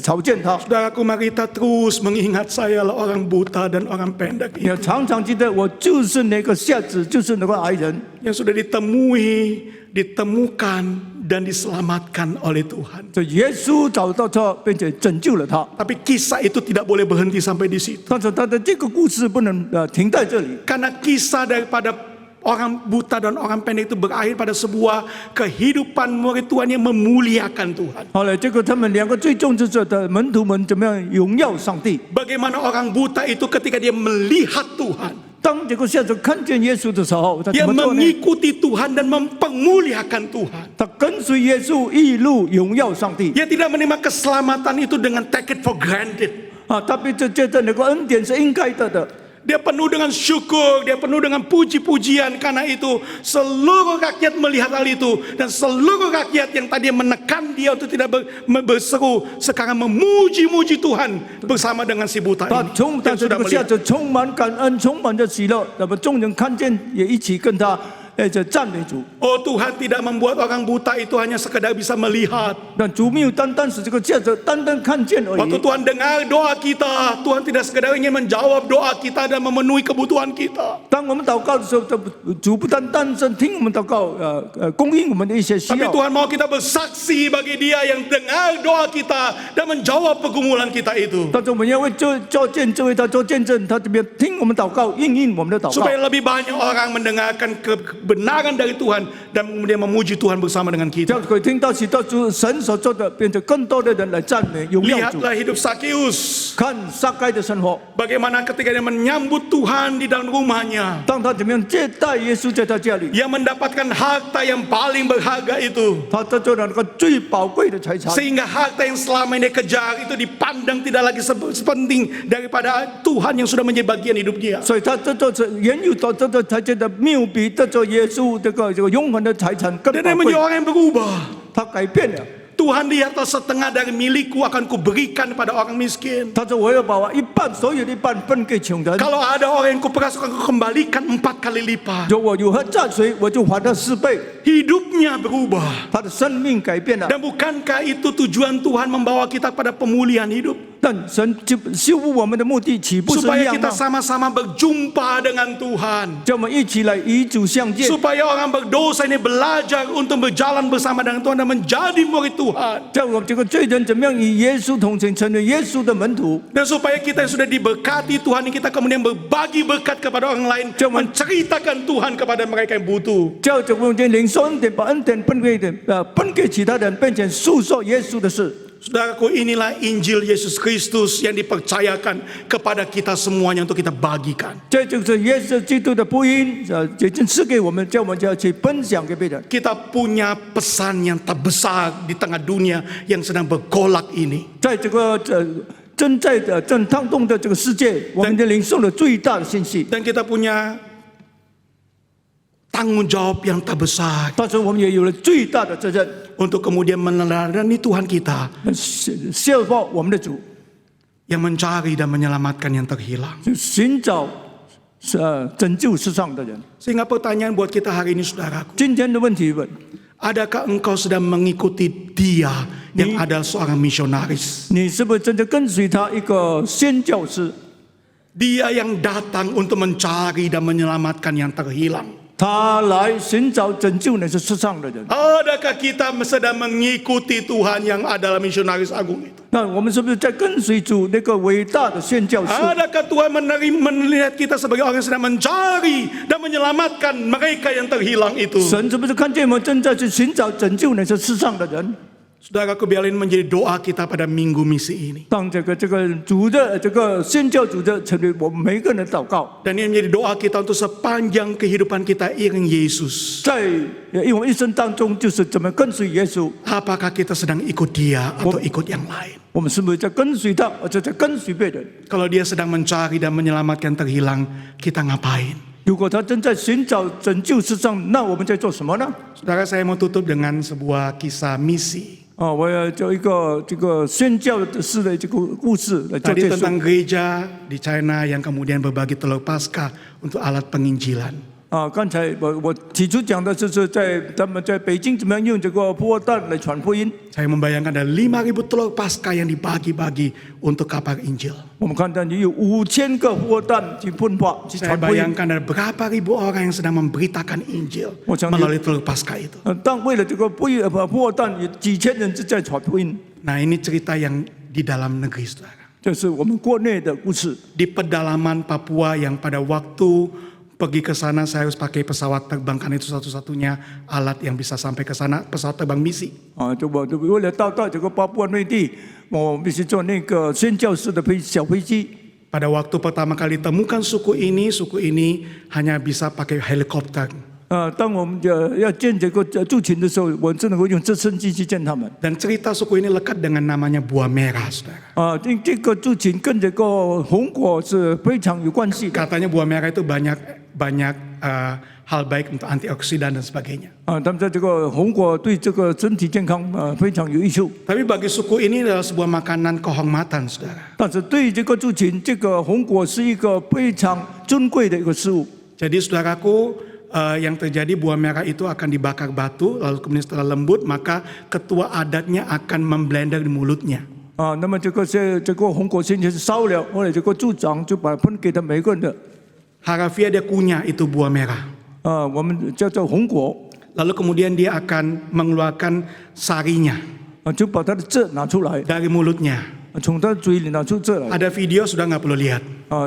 朝见他。 Saudaraku, mari kita terus mengingat saya lah orang buta dan orang pendek 你要 itu 常常记得，我就是那个下子，就是那个儿人， yang sudah ditemukan dan diselamatkan oleh Tuhan. 这耶稣找到他，并且拯救了他。 Tapi kisah itu tidak boleh berhenti sampai di situ. 但是他的这个故事不能停在这里， Karena kisah daripada orang buta dan orang pendek itu berakhir pada sebuah kehidupan murid Tuhan yang memuliakan Tuhan. 后来这个他们两个最重视的门徒们怎么样荣耀上帝？ Bagaimana orang buta itu ketika dia melihat Tuhan, 当这个下子看见耶稣的时候，他 dia 怎么做呢？ mengikuti Tuhan dan mempermuliakan Tuhan. 他跟随耶稣一路荣耀上帝 Dia tidak menerima keselamatan itu dengan take it for granted. 啊！他被这那个恩典是应该的。 Dia penuh dengan syukur, dia penuh dengan puji-pujian. Karena itu seluruh rakyat melihat hal itu. Dan seluruh rakyat yang tadi menekan dia untuk tidak berseru, sekarang memuji-muji Tuhan bersama dengan si buta 他 ini 但 yang 是这 sudah 个下 melihat. 子充满感恩，充满着喜乐。那么众人看见，也一起跟他这赞美主。 Oh, Tuhan tidak membuat orang buta itu hanya sekedar bisa melihat. 那主没有单单使这个下子单单看见而 Waktu 已。 Tuhan dengar doa kita, Tuhan tidak sekedar ingin menjawab doa kita dan memenuhi kebutuhan kita. 当我们祷告的时候，主不单单是听我们祷告，供应我们的一些需 Tapi 要。 Tuhan mau kita bersaksi bagi Dia yang dengar doa kita dan menjawab pergumulan kita itu. 但是我们要为做见证，为他做见证，他这边听我们祷告，应我们的祷告。 Supaya lebih banyak orang mendengarkan kebenaran dari Tuhan dan kemudian memuji Tuhan bersama dengan 这 kita. 样可以听到许多主神所做的，变成更多的人来赞美荣耀主。 Lihatlah hidup Sakyus. 看撒该的生活， Bagaimana ketika dia menyambut Tuhan di dalam rumahnya. 当他怎么样接待耶稣在他家里， Dia mendapatkan harta yang paling berharga itu. 他得到了那个最宝贵的财产。 Sehingga harta yang selama ini kejar itu dipandang tidak lagi sepenting daripada Tuhan yang sudah menjadi bagian hidup dia. 所以他这原有的这才觉得没有比这耶稣这个永恒的财产更 Dan 宝 dia 贵 menjadi。orang yang berubah. 他改变了， Tuhan, lihatlah setengah dari milikku akan kuberikan pada orang miskin. 他说我要把一半所有的一半分给穷人。 Kalau ada orang yang kuperas, akan kukembalikan 4 kali lipat. 如果有何战谁，我就还他4倍。 Hidupnya berubah. 他的生命改变了。 Dan bukankah itu tujuan Tuhan membawa kita pada pemulihan hidup? 但神修复我们的目的岂不是一 Supaya 样 kita 吗？ sama-sama berjumpa dengan Tuhan. 叫我们一起来与主相见， Supaya orang berdosa ini belajar untuk berjalan bersama dengan Tuhan dan menjadi murid Tuhan. 叫我们这个罪人怎么样与耶稣同行，成为耶稣的门徒。 Dan supaya kita yang sudah diberkati Tuhan ini kita kemudian berbagi berkat kepada orang lain, menceritakan Tuhan kepada mereka yang butuh. 叫着我们领受恩典，把恩典分给其他人，并且诉说耶稣的事。 Saudaraku, inilah Injil Yesus Kristus yang dipercayakan kepada kita semuanya untuk kita bagikan. 这就是耶稣基督的福音，已经赐给我们，叫我们要去分享给别人。 Kita punya pesan yang terbesar di tengah dunia yang sedang bergolak ini. 在这个正在正荡动的这个世界，我们就领受了最大的信息。 Dan kita punya tanggung jawab yang terbesar 但是我们也有了最大的责任， untuk kemudian meneladani Tuhan kita 效法我们的主， yang mencari dan menyelamatkan yang terhilang. 就寻找拯救世上的人。 Sehingga pertanyaan buat kita hari ini, saudaraku, 今天的问题问： adakah engkau sedang mengikuti Dia yang adalah seorang misionaris? 你是不是真的跟随他一个宣教师？ Dia yang datang untuk mencari dan menyelamatkan yang terhilang. 他来寻找拯救那些世上的人。 Adakah kita sedang mengikuti Tuhan yang adalah misionaris agung itu? 那我们是不是在跟随主那个伟大的宣教士？ Adakah Tuhan melihat kita sebagai orang yang sedang mencari dan menyelamatkan mereka yang terhilang itu? 神是不是看见我们正在去寻找拯救那些世上的人？ Saudaraku, biarin menjadi doa kita pada minggu misi ini. 当这个主的这个宣教主的成为我们每一个人的祷告， Dan ini menjadi doa kita untuk sepanjang kehidupan kita iring Yesus. 在因为我们一生当中就是怎么跟随耶稣， Apakah kita sedang ikut Dia atau ikut yang lain? 我们是不是在跟随他，而且在跟随别人？ Kalau Dia sedang mencari dan menyelamatkan terhilang, kita ngapain? 如果他正在寻找拯救世上，那我们在做什么呢？ Saudara, saya mau tutup dengan sebuah kisah misi. 我要做一个这个宣教式的这个故事来做 Tadi 结束。 tentang gereja di China yang kemudian berbagi telur Paskah untuk alat penginjilan. 刚才我提出讲的就是他们在北京怎么样用这个破蛋来传福音。 Saya membayangkan ada 5.000 telur Paskah yang dibagi-bagi untuk kabar Injil. 我们看到你有5000个破蛋去分发去 Saya 传福音。 bayangkan ada berapa ribu orang yang sedang memberitakan Injil Macam melalui telur Paskah itu. 但为了这个破蛋，有几千人在传福音。 Nah, ini cerita yang di dalam negeri, saudara. 这是我们国内的故事。 Di pedalaman Papua yang pada waktu pergi ke sana saya harus pakai pesawat terbang karena itu satu-satunya alat yang bisa sampai ke sana, pesawat terbang misi. 就为了到这个巴布亚内地，我必须坐那个宣教士的小飞机。 Pada waktu pertama kali temukan suku ini hanya bisa pakai helikopter. 当我们要见这个驻群的时候，我只能够用直升机去见他们。 Dan cerita suku ini lekat dengan namanya buah merah, saudara. 这个驻群跟这个红果是非常有关系的。 Katanya buah merah itu banyak hal baik untuk antioksidan dan sebagainya. 他们在这个红果对这个身体健康非常有益处。 Tapi bagi suku ini adalah sebuah makanan kehormatan, saudara. 但是对这个驻群，这个红果是一个非常尊贵的一个事物。 Jadi saudaraku, yang terjadi buah merah itu akan dibakar batu, lalu kemudian setelah lembut maka ketua adatnya akan memblender di mulutnya. 那么这个红果先前是烧了，后来这个族长就把它分给他每个人的。 Harafiah dia kunyah itu buah merah. 我们叫做红果。 Lalu kemudian dia akan mengeluarkan sarinya 就把它的汁拿出来， dari mulutnya. 从他嘴里拿出汁来。 Ada video, sudah nggak perlu lihat.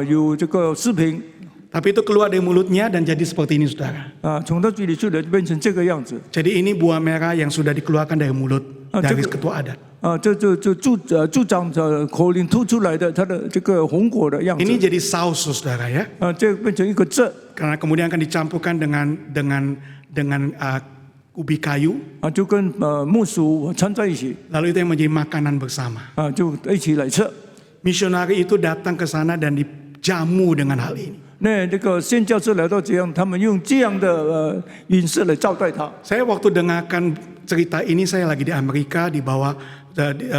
有这个视频。 Tapi itu keluar dari mulutnya dan jadi seperti ini, saudara. 从他嘴里出来就变成这个样子。 Jadi ini buah merah yang sudah dikeluarkan dari mulut dari ketua adat. 这助长口里吐出来的他的这个红果的样子。 Ini jadi saus, saudara ya. 这变成一个汁。 Karena kemudian akan dicampurkan dengan ubi kayu. 就跟木薯掺在一起。 Lalu itu yang menjadi makanan bersama. 就一起来吃。 Misionari itu datang ke sana dan dijamu dengan hal ini. 那这个宣教士来到这样，他们用这样的饮食来招待他。 Saya waktu dengarkan cerita ini, saya lagi di Amerika, dibawa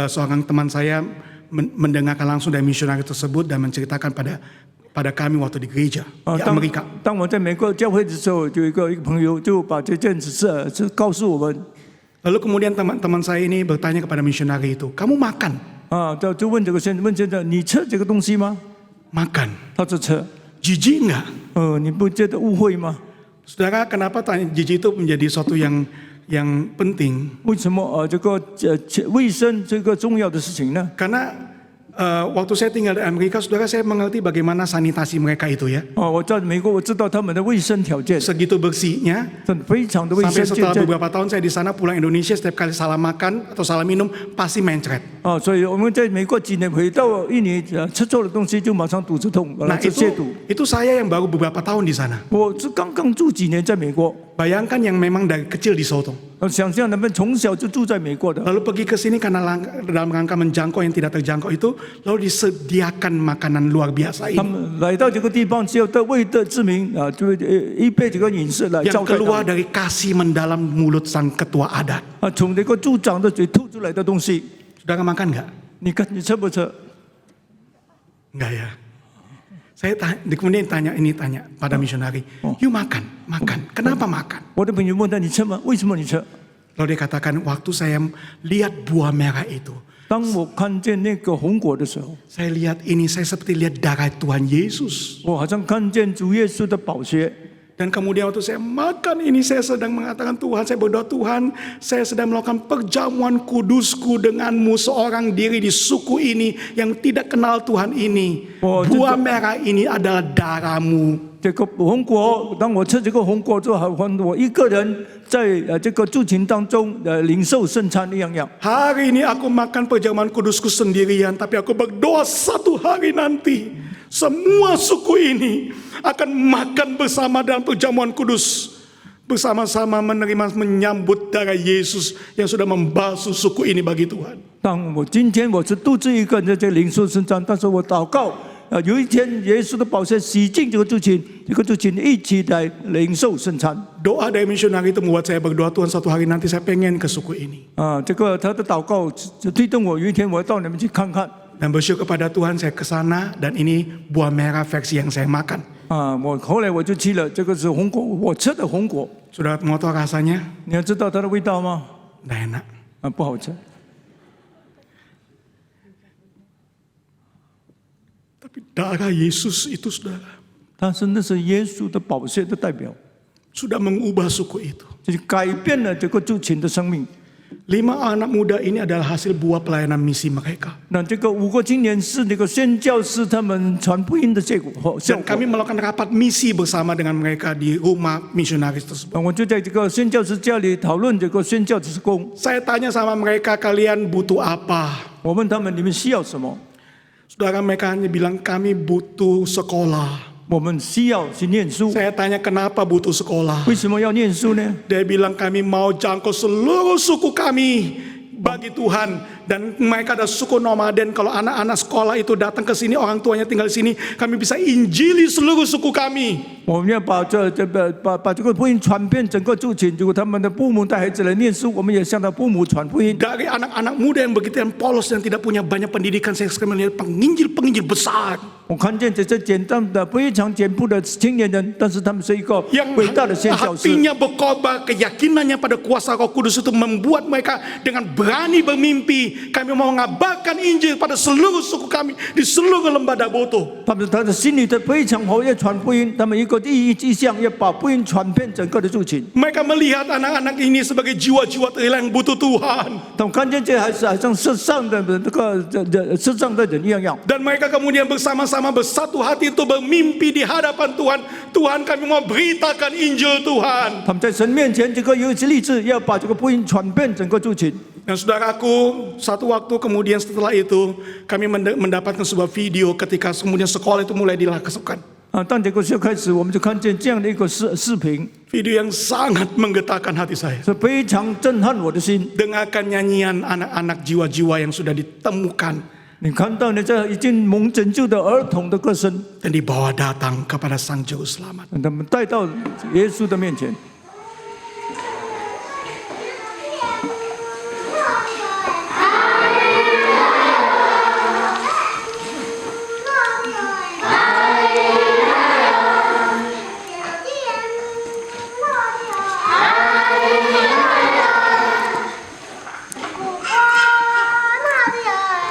seorang teman saya mendengarkan langsung dari misionari tersebut dan menceritakan pada kami waktu di gereja di Amerika. 当我在美国教会的时候，就一个朋友就把这件事告诉我们。 Lalu kemudian teman-teman saya ini bertanya kepada misionari itu, kamu makan? 啊，就问这个先生，你吃这个东西吗？ Makan. 他说吃。 Jijik nggak? 你不觉得误会吗？ Saudara, kenapa tanya jijik itu menjadi suatu yang penting? 为什么这个卫生这个重要的事情呢？ Karena waktu saya tinggal di Amerika, saudara, saya mengerti bagaimana sanitasi mereka itu ya. 我在美国，我知道他们的卫生条件 Segitu bersihnya. 非常的卫 Sampai 生 setelah 健健。 beberapa tahun saya di sana pulang Indonesia, setiap kali salah makan atau salah minum pasti mencret. 所以我们在美国几年回到印尼，吃错了东西就马上肚子痛， Nah 就泻肚。 itu saya yang baru beberapa tahun di sana. 我是刚刚住几年在美国， Bayangkan yang memang dari kecil di Sotong. 想象他们从小就住在美国的， Lalu pergi ke sini karena dalam rangka menjangkau yang tidak terjangkau itu, lalu disediakan makanan luar biasa 他 ini. 们来到这个地方，只有为的之名就预备这个饮食来招 Yang 待他 keluar 们。 dari kasih mendalam mulut sang ketua adat. 从这个组长的嘴吐出来的东西， Saudara makan nggak? 你看你吃不吃？ Enggak ya. Saya kemudian tanya pada misionari, yuk makan. Kenapa makan? 我的朋友问他你吃吗？为什么你吃？ Lalu dia katakan, waktu saya lihat buah merah itu, 当我看见那个红果的时候， saya lihat ini, saya seperti lihat darah Tuhan Yesus. 我好像看见主耶稣的宝血。 Dan kemudian waktu saya makan ini, saya sedang mengatakan, Tuhan, saya berdoa, Tuhan, saya sedang melakukan perjamuan kudusku denganmu, seorang diri di suku ini yang tidak kenal Tuhan ini. Buah merah ini adalah darahmu. 这个红果，当我吃这个红果之后，好像我一个人在这个住情当中领受圣餐一样。 Hari ini aku makan perjamuan kudusku sendirian, tapi aku berdoa satu hari nanti semua suku ini akan makan bersama dalam perjamuan kudus, bersama-sama menyambut darah Yesus yang sudah membasuh suku ini bagi Tuhan. 当我今天我是独自一个人在这领受圣餐，但是我祷告。 有一天，耶稣的宝血洗净这个族群，这个族群一起来领受圣餐。 Doa dari misionari itu membuat saya berdoa, Tuhan, satu hari nanti saya pengen ke suku ini. 这个他的祷告就推动我，有一天我要到你们去看看。 Dan bersyukur kepada Tuhan saya ke sana dan ini buah merah versi yang saya makan. 我后来我就去了，这个是红果，我吃的红果。 Sudah mau tahu rasanya? 你要知道它的味道吗？ Nggak enak. 不好吃。 Tapi darah Yesus itu, saudara, 但是那是耶稣的宝血的代表， sudah mengubah suku itu. 就是改变了这个族群的生命。 5 anak muda ini adalah hasil buah pelayanan misi mereka. 那这个5个青年是那个宣教士他们传福音的结果。 Dan kami melakukan rapat misi bersama dengan mereka di rumah misionaris tersebut. 我就在这个宣教士家里讨论这个宣教事工。 Saya tanya sama mereka, kalian butuh apa? 我问他们，你们需要什么？ Saudara, mereka hanya bilang kami butuh sekolah. 我们需要去念书。 Saya tanya kenapa butuh sekolah? 为什么要念书呢？ Dia bilang kami mau jangkau seluruh suku kami bagi Tuhan. Dan mereka ada suku nomaden, kalau anak-anak sekolah itu datang ke sini, orang tuanya tinggal di sini, kami bisa injili seluruh suku kami. 我们要把这个福音传遍整个族群，如果他们的父母带孩子来念书，我们也向他父母传福音。 Dari anak-anak muda yang begitu yang polos dan tidak punya banyak pendidikan, saya sekarang melihat penginjil-penginjil besar. 我看见这些简单的、非常简朴的青年人，但是他们是一个 Yang 伟大的宣教士。 hatinya berkorban, keyakinannya pada kuasa Roh Kudus itu membuat mereka dengan berani bermimpi. Kami mau mengabarkan Injil pada seluruh suku kami di seluruh lembah Daboto. 他的心里的非常活跃传福音，他们一个意向要把福音传遍整个的族群。 Mereka melihat anak-anak ini sebagai jiwa-jiwa yang butuh Tuhan. 他们看见这孩子好像世上的这个世上的人一样。 Dan mereka kemudian bersama-sama bersatu hati itu bermimpi di hadapan Tuhan. Tuhan, kami mau beritakan Injil Tuhan. 他们在神面前这个有一次立志，要把这个福音传遍整个族群。 Dan saudaraku, satu waktu kemudian setelah itu kami mendapatkan sebuah video ketika kemudian sekolah itu mulai dilakukan. 当这个时候开始，我们就看见这样的一个视频， Video yang sangat menggetarkan hati saya. 是非常震撼我的心。 Dengarkan nyanyian anak-anak jiwa-jiwa yang sudah ditemukan 你看到那这已经蒙拯救的儿童的歌声， dan dibawa datang kepada Sang Juru Selamat. 他们带到耶稣的面前。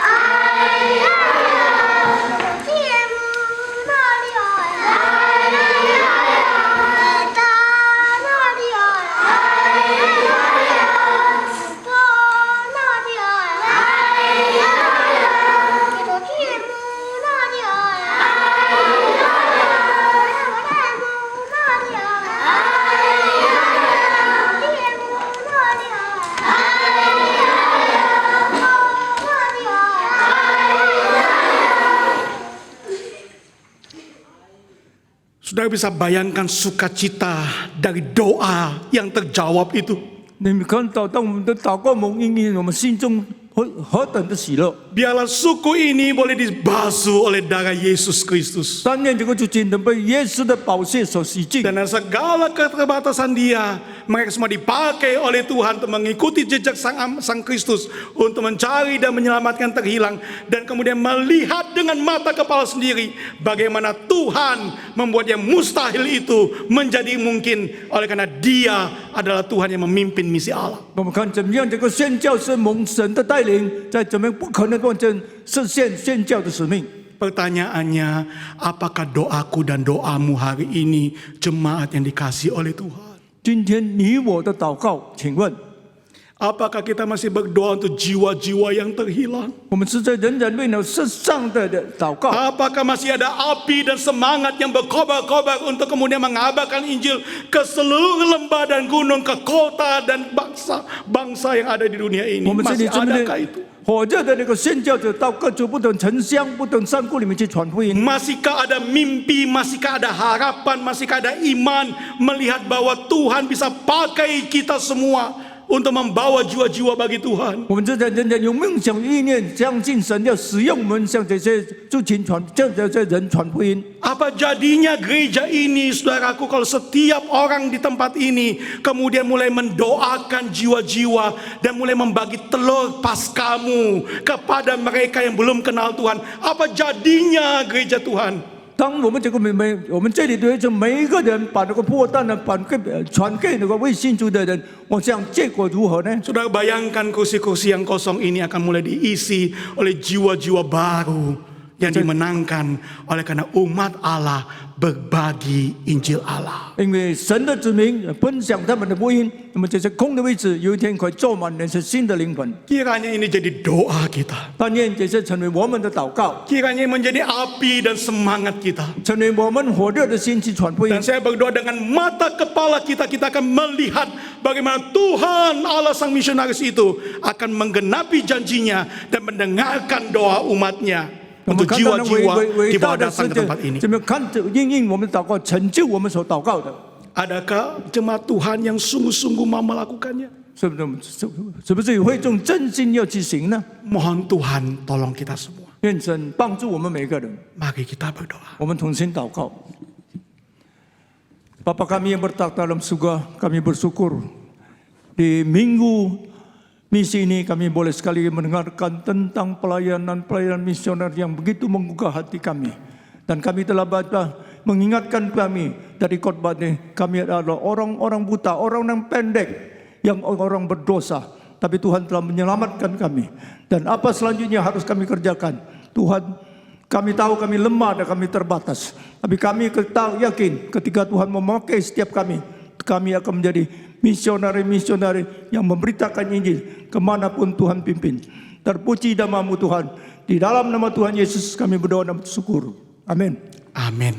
啊！ Saudara bisa bayangkan sukacita dari doa yang terjawab itu. 你们看到，当我们的祷告蒙应允，我们心中何等的喜乐！ Biarlah suku ini boleh dibasuh oleh darah Yesus Kristus. 3年这个就真的被耶稣的宝血所洗净， Dan segala keterbatasan dia, mereka semua dipakai oleh Tuhan untuk mengikuti jejak Sang Kristus, untuk mencari dan menyelamatkan terhilang, dan kemudian melihat dengan mata kepala sendiri bagaimana Tuhan membuat yang mustahil itu menjadi mungkin, oleh karena Dia adalah Tuhan yang memimpin misi Allah. 我们看怎么样这个宣教是蒙神的带领，在怎么样不可能完成实现宣教的使命。 Pertanyaannya, apakah doaku dan doamu hari ini jemaat yang dikasihi oleh Tuhan? 今天你我的祷告，请问 Apakah kita masih berdoa untuk jiwa-jiwa yang terhilang? 我们是在仍然为了世上的祷告， Apakah masih ada api dan semangat yang berkobar-kobar untuk kemudian mengabarkan Injil ke seluruh lembah dan gunung, ke kota dan bangsa yang ada di dunia ini? 我们这里 Masih 真的 adakah itu? 火热的那个宣教者到各处不同城乡、不同山谷里面去传福音。 Masihkah ada mimpi, masihkah ada harapan, masihkah ada iman melihat bahwa Tuhan bisa pakai kita semua untuk membawa jiwa-jiwa bagi Tuhan? 我们这在仍然有梦想、意念，相信神要使用我们，向这些族群传，向这些人传福音。 Apa jadinya gereja ini, saudaraku, kalau setiap orang di tempat ini kemudian mulai mendoakan jiwa-jiwa dan mulai membagi telur Paskamu kepada mereka yang belum kenal Tuhan? Apa jadinya gereja Tuhan? 当我们这个我们这里的人每一个人把那个破蛋呢，传给那个未信主的人，我想结果如何呢？ Saudara bayangkan kursi-kursi yang kosong ini akan mulai diisi oleh jiwa-jiwa baru yang dimenangkan oleh karena umat Allah berbagi Injil Allah. 因为神的子民分享他们的福音，那么这些空的位置有一天可以坐满那些新的灵魂。 Kiranya ini jadi doa kita. 但愿这些成为我们的祷告， Kiranya menjadi api dan semangat kita. 成为我们火热的心去传福音 Dan。saya berdoa dengan mata kepala kita akan melihat bagaimana Tuhan Allah Sang Misionaris itu akan menggenapi janjinya dan mendengarkan doa umatnya 我 untuk 们看到那 jiwa-jiwa 伟 dibawa 大的 datang 世 ke 界 tempat ini. 怎么看着应应我们的祷告，成就我们所祷告的？ Adakah jemaat Tuhan yang sungguh-sungguh mau melakukannya? 是不是有会众真心要去行呢？ Mohon Tuhan tolong kita semua. 愿神帮助我们每个人。 Mari kita berdoa. 我们同心祷告。Bapa kami yang bertakhta dalam surga, kami bersyukur di minggu misi ini kami boleh sekali mendengarkan tentang pelayanan misioner yang begitu menggugah hati kami. Dan kami telah baca mengingatkan kami dari khotbah ini, kami adalah orang-orang buta, orang yang pendek, yang orang berdosa. Tapi Tuhan telah menyelamatkan kami. Dan apa selanjutnya harus kami kerjakan? Tuhan, kami tahu kami lemah dan kami terbatas. Tapi kami yakin ketika Tuhan memakai setiap kami akan menjadi misionari-misionari yang memberitakan Injil kemanapun Tuhan pimpin. Terpuji namamu Tuhan. Di dalam nama Tuhan Yesus kami berdoa dan bersyukur. Amin. Amin.